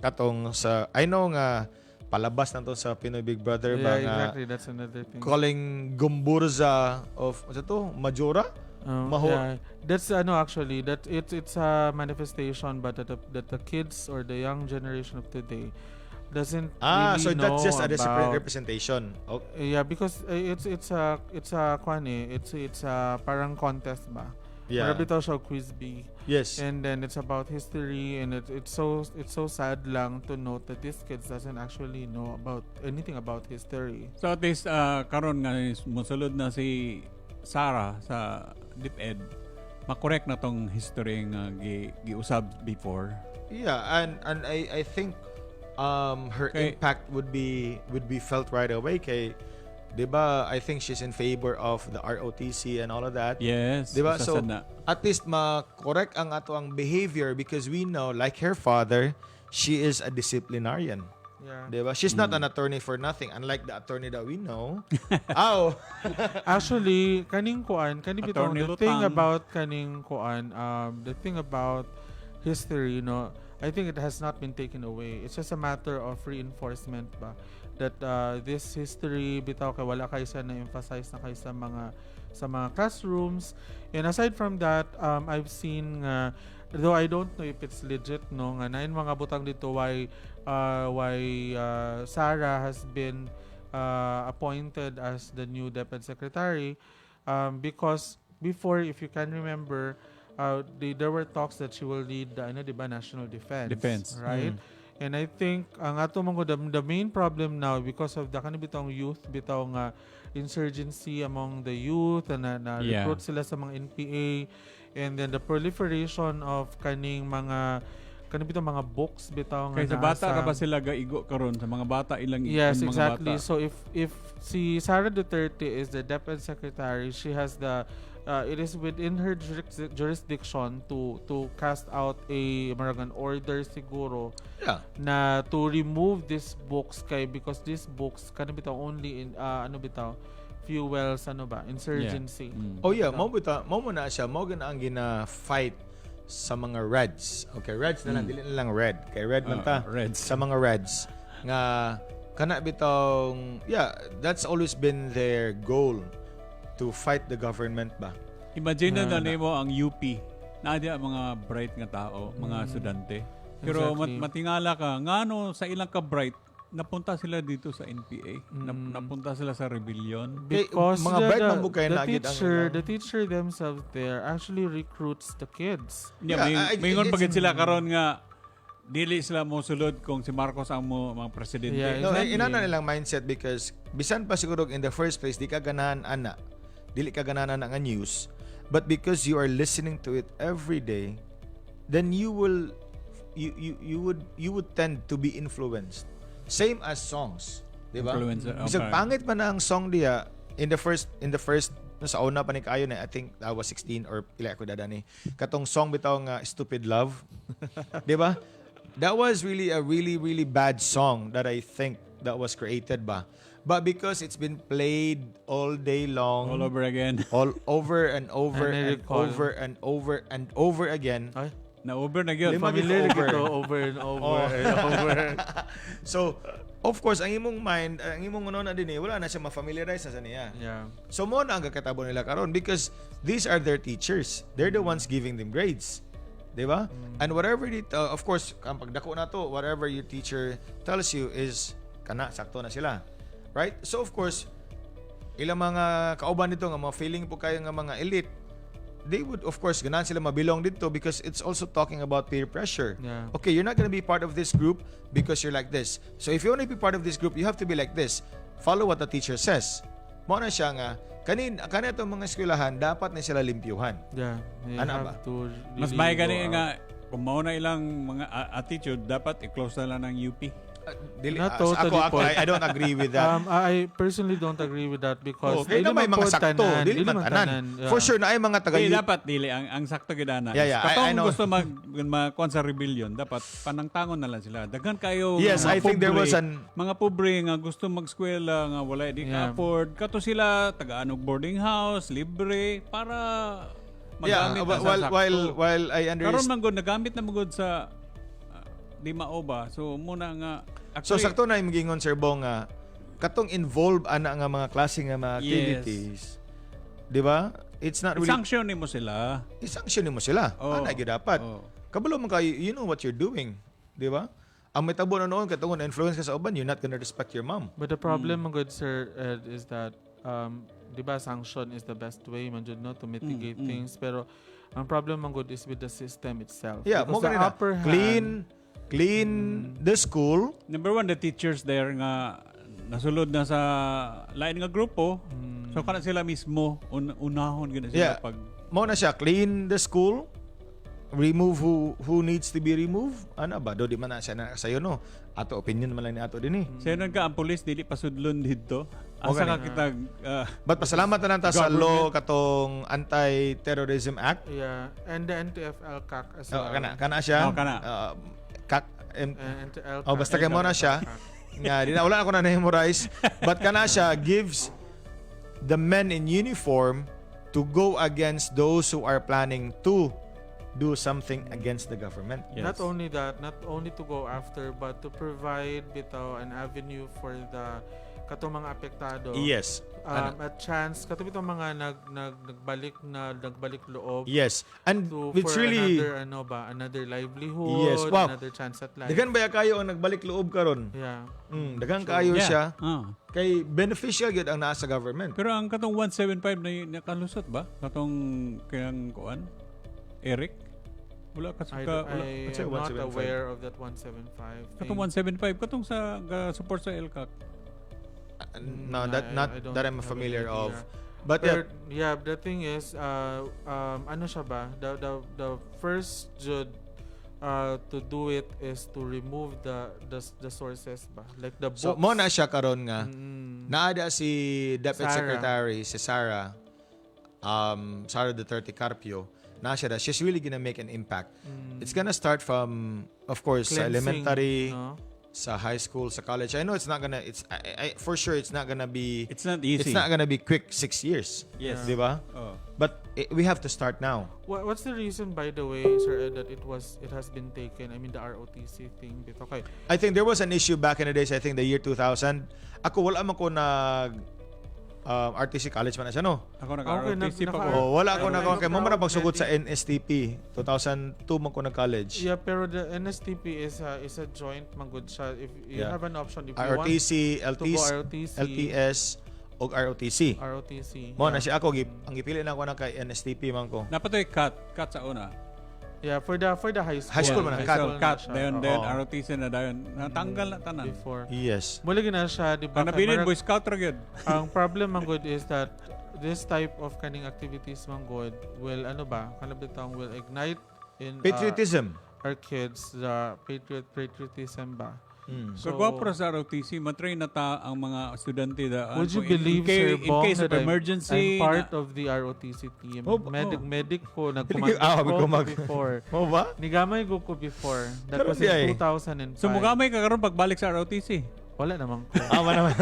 katong sa, I know nga, palabas na to sa Pinoy Big Brother ba nga, exactly, that's another thing. calling Gumburza of, what's ito? Majora? That's actually that it's a manifestation, but that the kids or the young generation of today doesn't really so know that's just a about, representation. yeah, because it's a parang contest ba. Yeah. Marabitaw siya quiz B. Yes. And then it's about history, and it's so sad lang to note that these kids doesn't actually know about anything about history. So at least karon nga musulod na si Sara sa DepEd, makorek na tong history nga giusab before. Yeah, and I think her impact would be felt right away kay, diba, I think she's in favor of the ROTC and all of that. Yes. Diba? So na. at least ma-correct ang ato ang behavior because we know, like her father, she is a disciplinarian. Yeah. Diba? She's not an attorney for nothing, unlike the attorney that we know. Actually, kaning bitaw, Attorney the thing Lutang. about the thing about history, I think it has not been taken away. It's just a matter of reinforcement ba that this history bitaw kay wala kay sa na-emphasize na kay sa mga classrooms. And aside from that, I've seen though I don't know if it's legit nga nain mga butang dito why Sara has been appointed as the new DepEd secretary, because before, if you can remember, there were talks that she will lead the national defense. Right? And I think ang ato the main problem now, because of the kanibitong youth bitaw nga insurgency among the youth and na recruit sila sa mga NPA, and then the proliferation of kanibitong mga books bitaw nga Kaya sa bata ra ba sila gaigo karon sa mga bata ilang yes, mga exactly. bata. So if si Sara Duterte is the DepEd secretary, she has it is within her jurisdiction to cast out a American order siguro na to remove these books because these books kanibitaw only in fuels insurgency. Oh yeah, mo na siya, mo gina ang gina-fight sa mga Reds. Okay, Reds na lang, dili na lang red. Kay red man ta. Reds. Sa mga Reds nga kana bitong, that's always been their goal, to fight the government ba. Imagine na nimo ang UP. Nadia mga bright nga tao, mga estudyante. Pero Exactly. matingala ka ngano sa ilang ka bright napunta sila dito sa NPA. Napunta sila sa rebellion. Because mga bright man bugay na gid the teacher themselves there actually recruits the kids. Mingon pagit sila karon nga dili sila mo sulod kung si Marcos ang mga presidente. Yeah, No, exactly. inana nilang mindset because bisan pa siguro in the first place dili ka ganahan ana nga news, but because you are listening to it every day, then you would tend to be influenced. Same as songs, di ba? Influencer, Bisag okay. pangit man ang song diya in the first sa una pa ni kayo na, I think I was 16 or pila ako dadani. Katong song bitaw nga Stupid Love. Di ba? That was really a really bad song that I think that was created ba. But because it's been played all day long, All over again. all over and over And I and recall- over and over and over again, Na-over na yun. Lima Familiar gid over. gito over and over and over. So, of course, ang imong mind, ang imong na din wala na siya ma-familiarize na sa niya. Yeah. So, mo na ang kakatabo nila karon because these are their teachers. They're the ones giving them grades. Diba? And whatever, of course, kapag dako na to, whatever your teacher tells you is, sakto na sila. Right? So, of course, ilang mga kauban dito, nga mga feeling po kayo nga mga elite, they would, of course, ganahan sila mabilong dito because it's also talking about peer pressure. Yeah. Okay, you're not gonna be part of this group because you're like this. So if you want to be part of this group, you have to be like this. Follow what the teacher says. Mo na siya nga, kanito mga eskwelahan, dapat na sila limpyuhan. Yeah. They Ano have ba? to Mas really may go gani out. nga, kung mauna ilang mga attitude, dapat i-close na lang ng UP. Not totally Ako, I don't agree with that. I personally don't agree with that because Kaya na may mga sakto, dili man tanan. Yeah. For sure na ay mga taga Di dapat dili ang sakto gidana. Yeah, Katong I know. gusto magkuan sa rebellion, dapat panangtangon na lang sila. Daghan kayo Yes, mga I think there pobre, was mga pobre nga gusto mag-eskwela nga wala di Yeah. ka-afford. Kato sila taga-anog boarding house, libre para magamit na sa sakto. while I Karon understand. man gud nagamit na magud sa di maoba. So muna nga So actually, sakto na yung giingon Sir Bong nga katong involved ana nga mga klase nga mga activities. Di ba? It's not really sanction mo sila. i-sanction mo sila. Oh. Ana gyud dapat. Oh. Kabalo man kayo, you know what you're doing. Di ba? Ang may tabo na noon katong influence ka sa uban, you're not gonna respect your mom. But the problem, good sir, Ed, is that di ba sanction is the best way man jud no to mitigate things, pero ang problem man good is with the system itself. Yeah, mo Because the ganina. upper hand, Clean the school. Number one, the teachers there nga nasulod na sa lain nga grupo. So kana sila mismo unahon gina sila Yeah. pag Mo na siya, clean the school. Remove who needs to be removed. Ano ba? Do di man na siya na sayo no. Ato opinion man lang ni ato din eh. sayo ka ang police dili pasudlon didto. Asa Okay. ka kita But pasalamat na nanta sa Government. law katong Anti-Terrorism Act. yeah, and the NTFL CAC as well. Kana siya. kana. NTFL Basta kay mo na siya. Nga, di na wala ako na memorize. But kana siya gives the men in uniform to go against those who are planning to do something against the government. Yes. Not only that, not only to go after, but to provide bitaw an avenue for the katong mga apektado. Yes. A chance katong itong mga nagbalik loob. Yes. And To, it's for really another livelihood, Yes, wow. another chance at life. daghan ba kayo ang nagbalik loob karon? Yeah. Daghan kayo siya. Ah. Kay beneficial gyud ang nasa government. Pero ang katong 175 na nakalusot ba? Katong kayang kuan? Eric? Wala ka I wala. What's that, am not 175? aware of that 175 thing. Katong 175 katong sa support sa LCAC. No, I don't that I'm have an familiar idea. of. But Yeah, the thing is, ano siya ba? The first jud to do it is to remove the sources ba? Like the books. so mo na siya karon nga. Naada si Deputy Sara. Secretary si Sara Sara Duterte Carpio. She's really gonna make an impact. It's gonna start from, of course, sa Cleansing, elementary, no? sa high school, sa college. I know it's not gonna. I for sure it's not gonna be. It's not easy. It's not gonna be quick 6 years. Yes. Di ba? Oh. But we have to start now. What's the reason, by the way, Sir Ed, that it has been taken? I mean, the ROTC thing. Okay. I think there was an issue back in the days. I think the year 2000. Ako wala man ko RTC College man na siya, no? Ako nag-ROTC pa ko. Oh, wala ako Pero na kay mo man pagsugod sa medic- NSTP 2002 man ko nag-college. Yeah, pero the NSTP is a joint manggod siya. If you Yeah. have an option, if you ROTC, want to go ROTC, LTS o ROTC. ROTC. Mo na siya ako ang gipili na ako na kay NSTP man ko. Napatoy cut sa una. Yeah, for the high school. High school man ang cut. Cut na siya. then Oo. ROTC na dayon. Natanggal na tanan. Before. Yes. Mula gina siya, di ba? Ang nabilin Boy Scout ra gyud. Ang problem man good is that this type of kaning activities man good will kanabitang will ignite in Patriotism. our kids the patriotism ba. So gwapo ra sa ROTC, matrain na ta ang mga estudyante da. Would you in believe, Sir in Bong, case of that emergency? I'm part of the ROTC team. Medic ko, nagkumag before. Mo ba? Nigamay ko before. That Pero was di in ay. 2005. So mugamay ka karon pagbalik sa ROTC. Wala naman ko. Naman.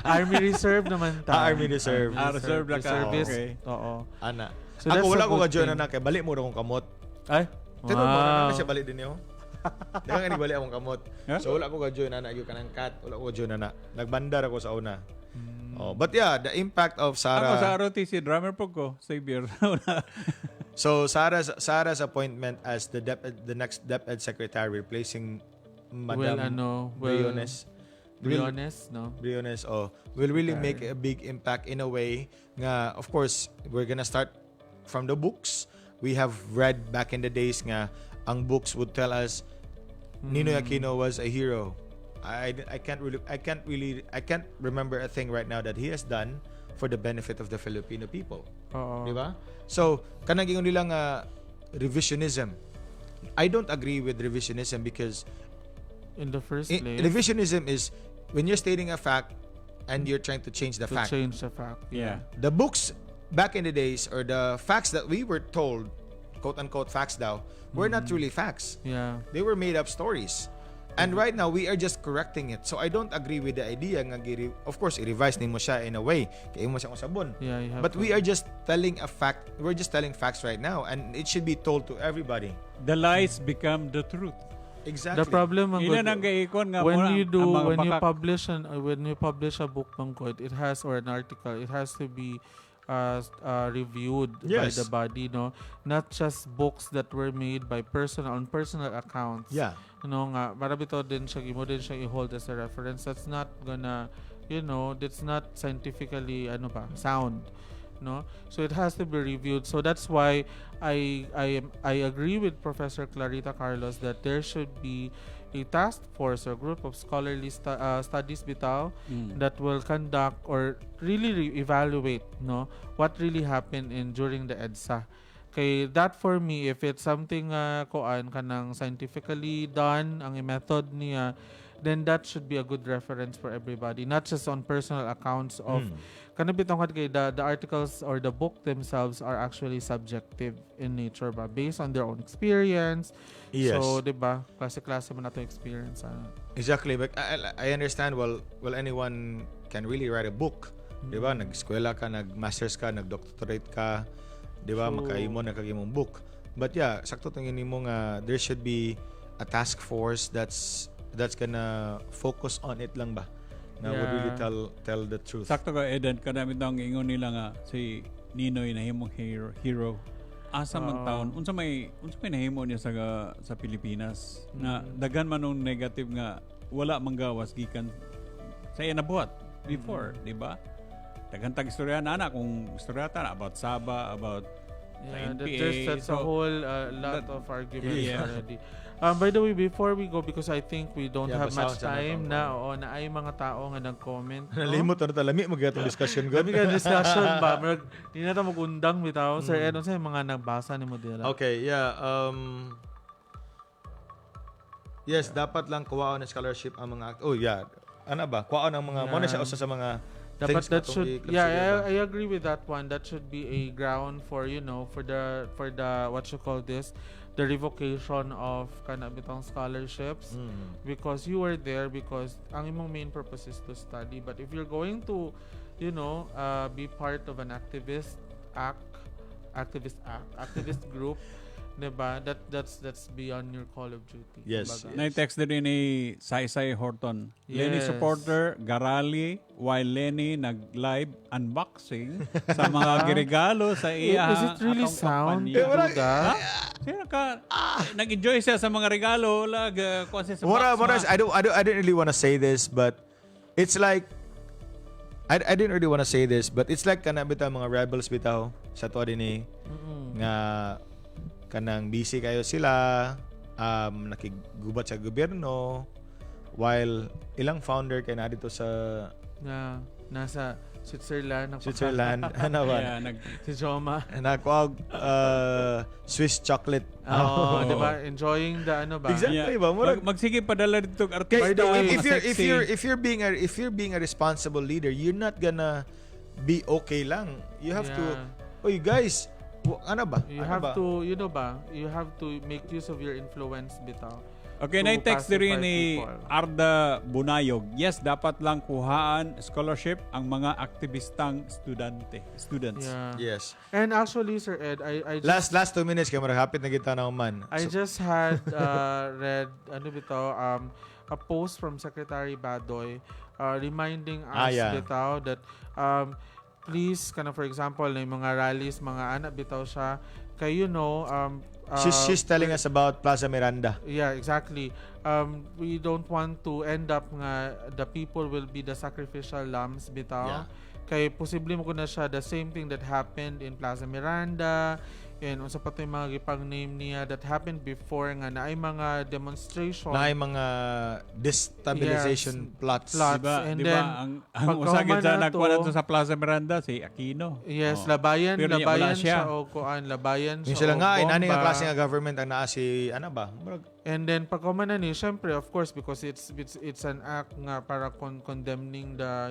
Army Reserve naman ta. Army Reserve. Reserve lang ka. Reservist. Okay. Oo. Ana. So ako that's wala a ko good ka join thing. na kay balik mo ra kong kamot. Ay? Tinuod mo Wow. na siya balik din niyo. Dagang ani balik akong kamot. Huh? So wala ko ga-join na gyud kanang cat, wala ko join na. Nagbandar ako sa una. Oh, but yeah, the impact of Ako sa Sara. ROTC, drummer po ko, Xavier. So Sara's appointment as the next DepEd secretary replacing Madam Briones. Briones, no? Briones, will really make a big impact in a way nga, of course, we're gonna start from the books. We have read back in the days nga ang books would tell us Ninoy Aquino was a hero. I can't remember a thing right now that he has done for the benefit of the Filipino people. Oo. Di ba? So, kanang gingon nila nga revisionism. I don't agree with revisionism because In the first place, revisionism is when you're stating a fact and you're trying to change the to fact. change the fact. Yeah. The books back in the days, or the facts that we were told, quote unquote facts daw, were not truly facts. Yeah. They were made up stories. And right now, we are just correcting it. So I don't agree with the idea nga of course, i-revise nimo siya in a way. Kaya mo siya sabon. Yeah, you have But to. we are just telling a fact. We're just telling facts right now. And it should be told to everybody. The lies become the truth. Exactly. The problem ang Ilan ang gaikon nga when muna you do ang mga when you bakak- publish a book mangkod, it has, or an article, it has to be reviewed by Yes. the body, no, not just books that were made by personal accounts. Yeah. Nga para bitaw din siya mo din siya i-hold as a reference. That's not gonna, that's not scientifically sound, no. So it has to be reviewed. So that's why I agree with Professor Clarita Carlos that there should be a task force or group of scholarly studies bitaw that will conduct or really evaluate, no, what really happened during the EDSA. Kay that, for me, if it's something kanang scientifically done ang method niya, then that should be a good reference for everybody, not just on personal accounts of kanabitong kay the articles or the book themselves are actually subjective in nature ba, based on their own experience. Yes. So, di ba, klase-klase mo na to experience. Exactly. But I understand, well, anyone can really write a book. Di ba? Nag-eskwela ka, nag-masters ka, nag-doctorate ka. Di ba? True. Makaimo na kagimong book. But yeah, sakto tingin mo nga there should be a task force that's gonna focus on it lang ba? Na would really tell the truth. Sakto ka, Eden, kadamit daw ang ingon nila nga si Ninoy nahimong hero. Asa man taon, unsa may nahimo niya sa Pilipinas na daghan man ng negative nga wala manggawas gikan sa iya nabuhat before, di ba? Daghan tag istorya na kung istorya ta about Saba, about Yeah, NPA. that's a whole lot of arguments Yeah. already. By the way, before we go, because I think we don't have basahon much sa time natong na ay mga tao nga nag-comment. no? Nalimot na talami mag-atong discussion ko. Kami ka discussion ba? Di na ito mag-undang bitaw. Sir, ano sa mga nagbasa ni mo dila? Okay, yeah. Yes, dapat lang kuwaon ng scholarship ang mga oh yeah. Ano ba? Kuwaon ang mga mo na siya usa sa mga Dapat things that na should i-consider ba? I agree with that one. That should be a ground for for the what you call this, the revocation of kana bitong scholarships because you were there because ang imong main purpose is to study. But if you're going to be part of an activist group, diba? That's beyond your call of duty. Yes. Kumbaga. Na-text din ni Saysay Horton. Lenny Yes. supporter, Garali, while Lenny nag-live unboxing sa mga regalo sa iya. Is it really atong sound kampanya. to do that? Sino ka? Nag-enjoy siya sa mga regalo. Kuha siya sa Mora, box. I didn't really want to say this, but it's like I didn't really want to say this, but it's like kana bitaw mga rebels bitaw sa tuwa din nga kanang busy kayo sila, nakigubat sa gobyerno, while ilang founder kay na dito sa Nasa Switzerland. ano ba? Yeah, Si Joma. Nakuha Swiss chocolate. Oh, diba? Enjoying the Exactly ba? Magsige padala dito ang artista. By the way, mga if you're being a responsible leader, you're not gonna be okay lang. You have to. Yeah. Oy guys, Ano ba? You Ano have ba? to, you know ba, you have to make use of your influence bitaw. Okay, to na-text pacify rin ni people. Arda Bunayog. Yes, dapat lang kuhaan scholarship ang mga aktivistang students. Yeah. Yes. And actually, Sir Ed, I just, Last 2 minutes kay marahapit na kita na man. I just had read ano bitaw, a post from Secretary Badoy reminding us yeah. bitaw that please kana for example na yung mga rallies, mga anak bitaw siya kay She's telling us about Plaza Miranda. Yeah, exactly. We don't want to end up nga the people will be the sacrificial lambs bitaw. Yeah. Kay posible mo na siya the same thing that happened in Plaza Miranda and unsa pa to yung mga gipang name niya that happened before nga na ay mga demonstration. Na ay mga destabilization plots. Diba, And diba, then ang usagin pagkahuman sa na nagkuha to- na sa Plaza Miranda, si Aquino. Yes, Oh. labayan Pero niya, wala siya. siya o kuan, labayan Yung siya sila o nga, nani nga bomba. klase nga government ang naa si, ano ba? And then pagkuman na ni, syempre of course because it's an act nga para condemning the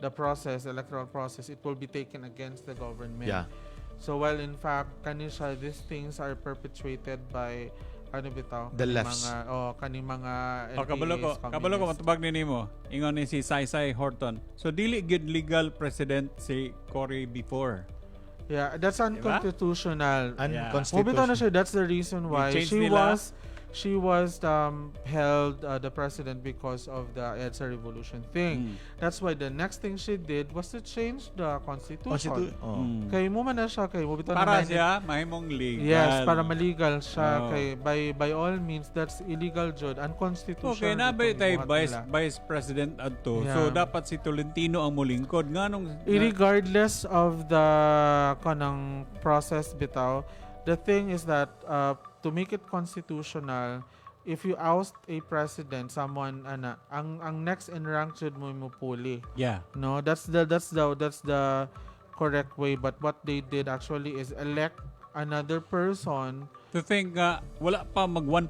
the process, electoral process, it will be taken against the government. Yeah. So while in fact kanisha these things are perpetuated by ano bitaw The kaning lefts. kaning mga Kabalo ko communists. matubag ni mo. Ingon ni si Saysay Horton. So dili good legal president si Cory before. Yeah, that's unconstitutional. Unconstitutional. Na siya, that's the reason why I-change she nila. was held the president because of the EDSA revolution thing. That's why the next thing she did was to change the constitution. Kay mo man na siya kay mo bitaw Para na siya mahimong legal. Yes, para maligal siya Oh. kay by all means that's illegal jud, unconstitutional. Okay, nabay tay itong gibuhat nila. vice president adto. Yeah. So dapat si Tolentino ang mulingkod nganong Irregardless of the kanang process bitaw, the thing is that to make it constitutional, if you oust a president, someone ang next in rank should mo puli. Yeah. No, that's the correct way, but what they did actually is elect another person. To think wala pa mag 1%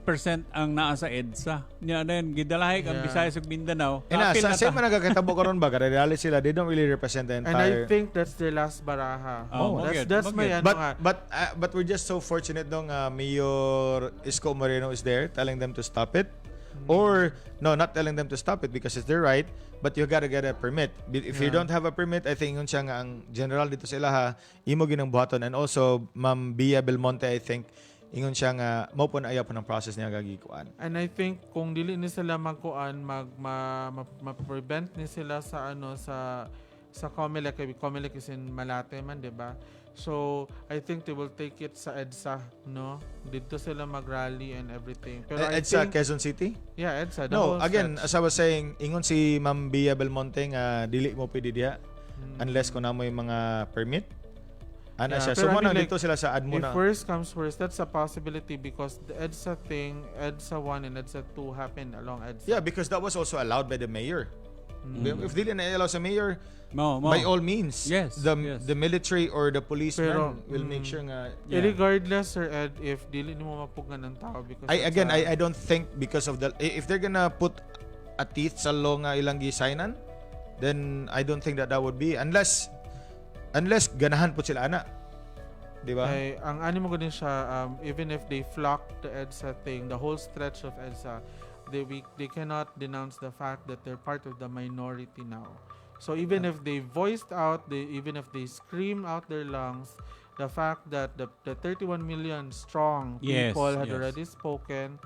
ang naa sa EDSA. Nya na yun, gidalahig ang Yeah. Visayas ug Mindanao. Ina, Kapil na sa ta. man nagkakitabo karon ba? Kada reali sila, they don't really represent the And entire... I think that's their last baraha. Oh, that's magid, my magid. ano nga. But we're just so fortunate dong Mayor Isko Moreno is there telling them to stop it. Or, no, not telling them to stop it because it's their right, but you gotta get a permit. If you don't have a permit, I think yun siya nga ang general dito sa ilaha, imo ginang buhaton. And also, Ma'am Bia Belmonte, I think, ingon siya nga, mo po na ayaw po ng process niya gagikuan. And I think kung dili ni sila magkuan ma-prevent ni sila sa sa COMELEC, kay COMELEC is in Malate man, 'di ba? So I think they will take it sa EDSA, no? Dito sila mag-rally and everything. Pero I EDSA, think, Quezon City? yeah, EDSA. The No, whole again, stretch. as I was saying, ingon si Ma'am Bia Belmonte nga dili mo pwede diha unless kung na mo yung mga permit. Ana Yeah, siya. So pero I muna mean, dito sila sa ad If muna. worst comes worst, that's a possibility because the EDSA thing, EDSA 1 and EDSA 2 happened along EDSA. Yeah, because that was also allowed by the mayor. If dili na allow sa mayor, Mo. by all means, Yes, yes. the military or the policeman Pero, will make sure nga. Regardless, Sir Ed, if dili nimo mapugan ng tao because I don't think because of the if they're gonna put a teeth sa law nga ilang gisaynan, then I don't think that would be unless ganahan po sila ana. Di ba? Ay, ang animo ko din siya, even if they flock the EDSA thing, the whole stretch of EDSA, they cannot denounce the fact that they're part of the minority now. So even if they voiced out, even if they scream out their lungs, the fact that the 31 million strong Yes, people had yes. already spoken,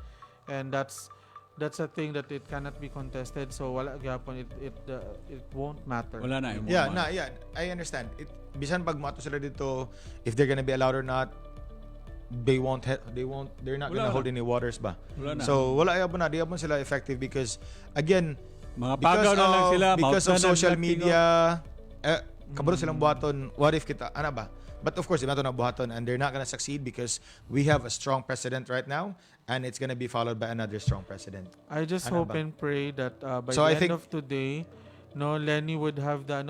and that's a thing that it cannot be contested. So wala gyapon it won't matter. Wala na. Yeah, I understand. Bisan pag mato sila dito, if they're gonna be allowed or not, they're not gonna Wala hold na. any waters ba. Wala na. So wala ayabo na, di ayabo sila effective because again, Mga pagaw na lang sila. because of mautanan social Latino. media, kabalo silang buhaton, what if kita, ano ba? But of course, di na ito na buhaton and they're not gonna succeed because we have a strong president right now and it's gonna be followed by another strong president. I just Ano hope ba? and pray that by So I the end think- of today, no, Lenny would have the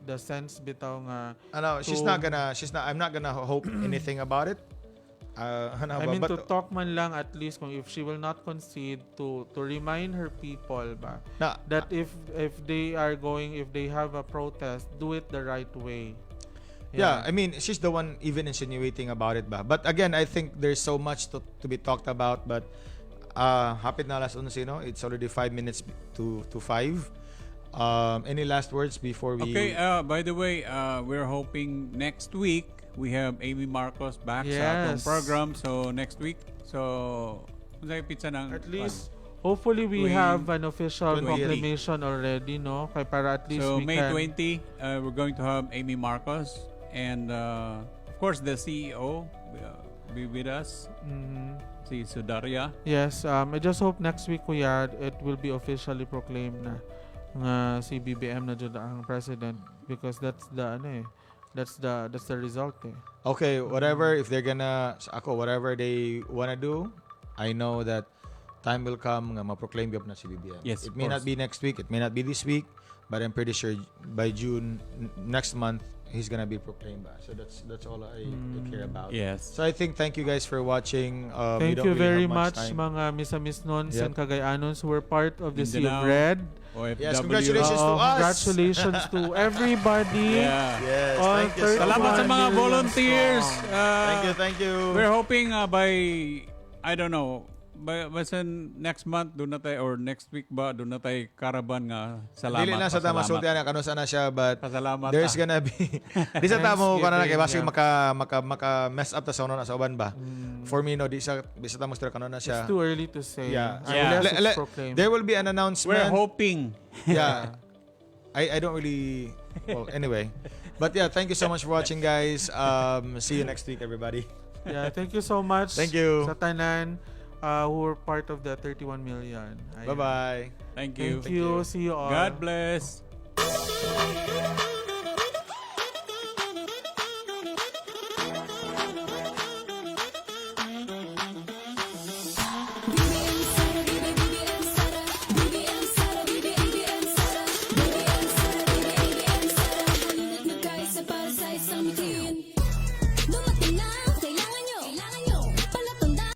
the sense bitaw nga. I'm not gonna hope anything about it. I mean to talk man lang at least kung if she will not concede to remind her people ba that if they have a protest, do it the right way. Yeah, I mean, she's the one even insinuating about it ba. But again, I think there's so much to be talked about. But hapit na alas 11, no? It's already 5 minutes to 5. Any last words before we... Okay, by the way, we're hoping next week we have Amy Marcos back sa atong Yes. program. So next week, so pizza ng At least, hopefully we have an official 20. proclamation already, no? Kaya para at least So we May can... 20, we're going to have Amy Marcos and of course the CEO be with us, si Sudaria. Yes, I just hope next week, kuya, it will be officially proclaimed na nga si BBM na dyan ang president because that's the that's the result eh. Okay, whatever, if they're gonna, whatever they wanna do, I know that time will come nga ma-proclaim na si BBM. Yes, It of may not course. be next week, it may not be this week, but I'm pretty sure by June next month, he's gonna be proclaimed ba. So that's all I care about. Yes. So I think thank you guys for watching. We Thank don't you really very have much time. mga Miss-Nons Yep. and Cagayanons who were part of the Sea of Mindanao. Red. OFW. Yes, congratulations to us. Congratulations to everybody. Yeah. Yes, All thank you so 31 Salamat sa mga million volunteers. strong. Thank you. We're hoping by, I don't know, basta next month doon na tayo, or next week ba, doon na tayo caravan nga. Salamat. Dili na sa tama sulti ana kano sana siya, but Pasalamat there's ta. gonna be di sa tamo kana na kay basig yeah. maka mess up ta sa sa uban ba. For me no di sa tamo sila kano na siya. It's too early to say. Yeah. Yeah. Unless it's proclaimed. There will be an We're announcement. hoping. Yeah. I don't really, well, anyway. But yeah, thank you so much for watching, guys. See you next week, everybody. Yeah, thank you so much. Thank you. Sa tanan who were part of the 31 million. Ayun. Bye-bye. Thank you. Thank you. See you all. God bless.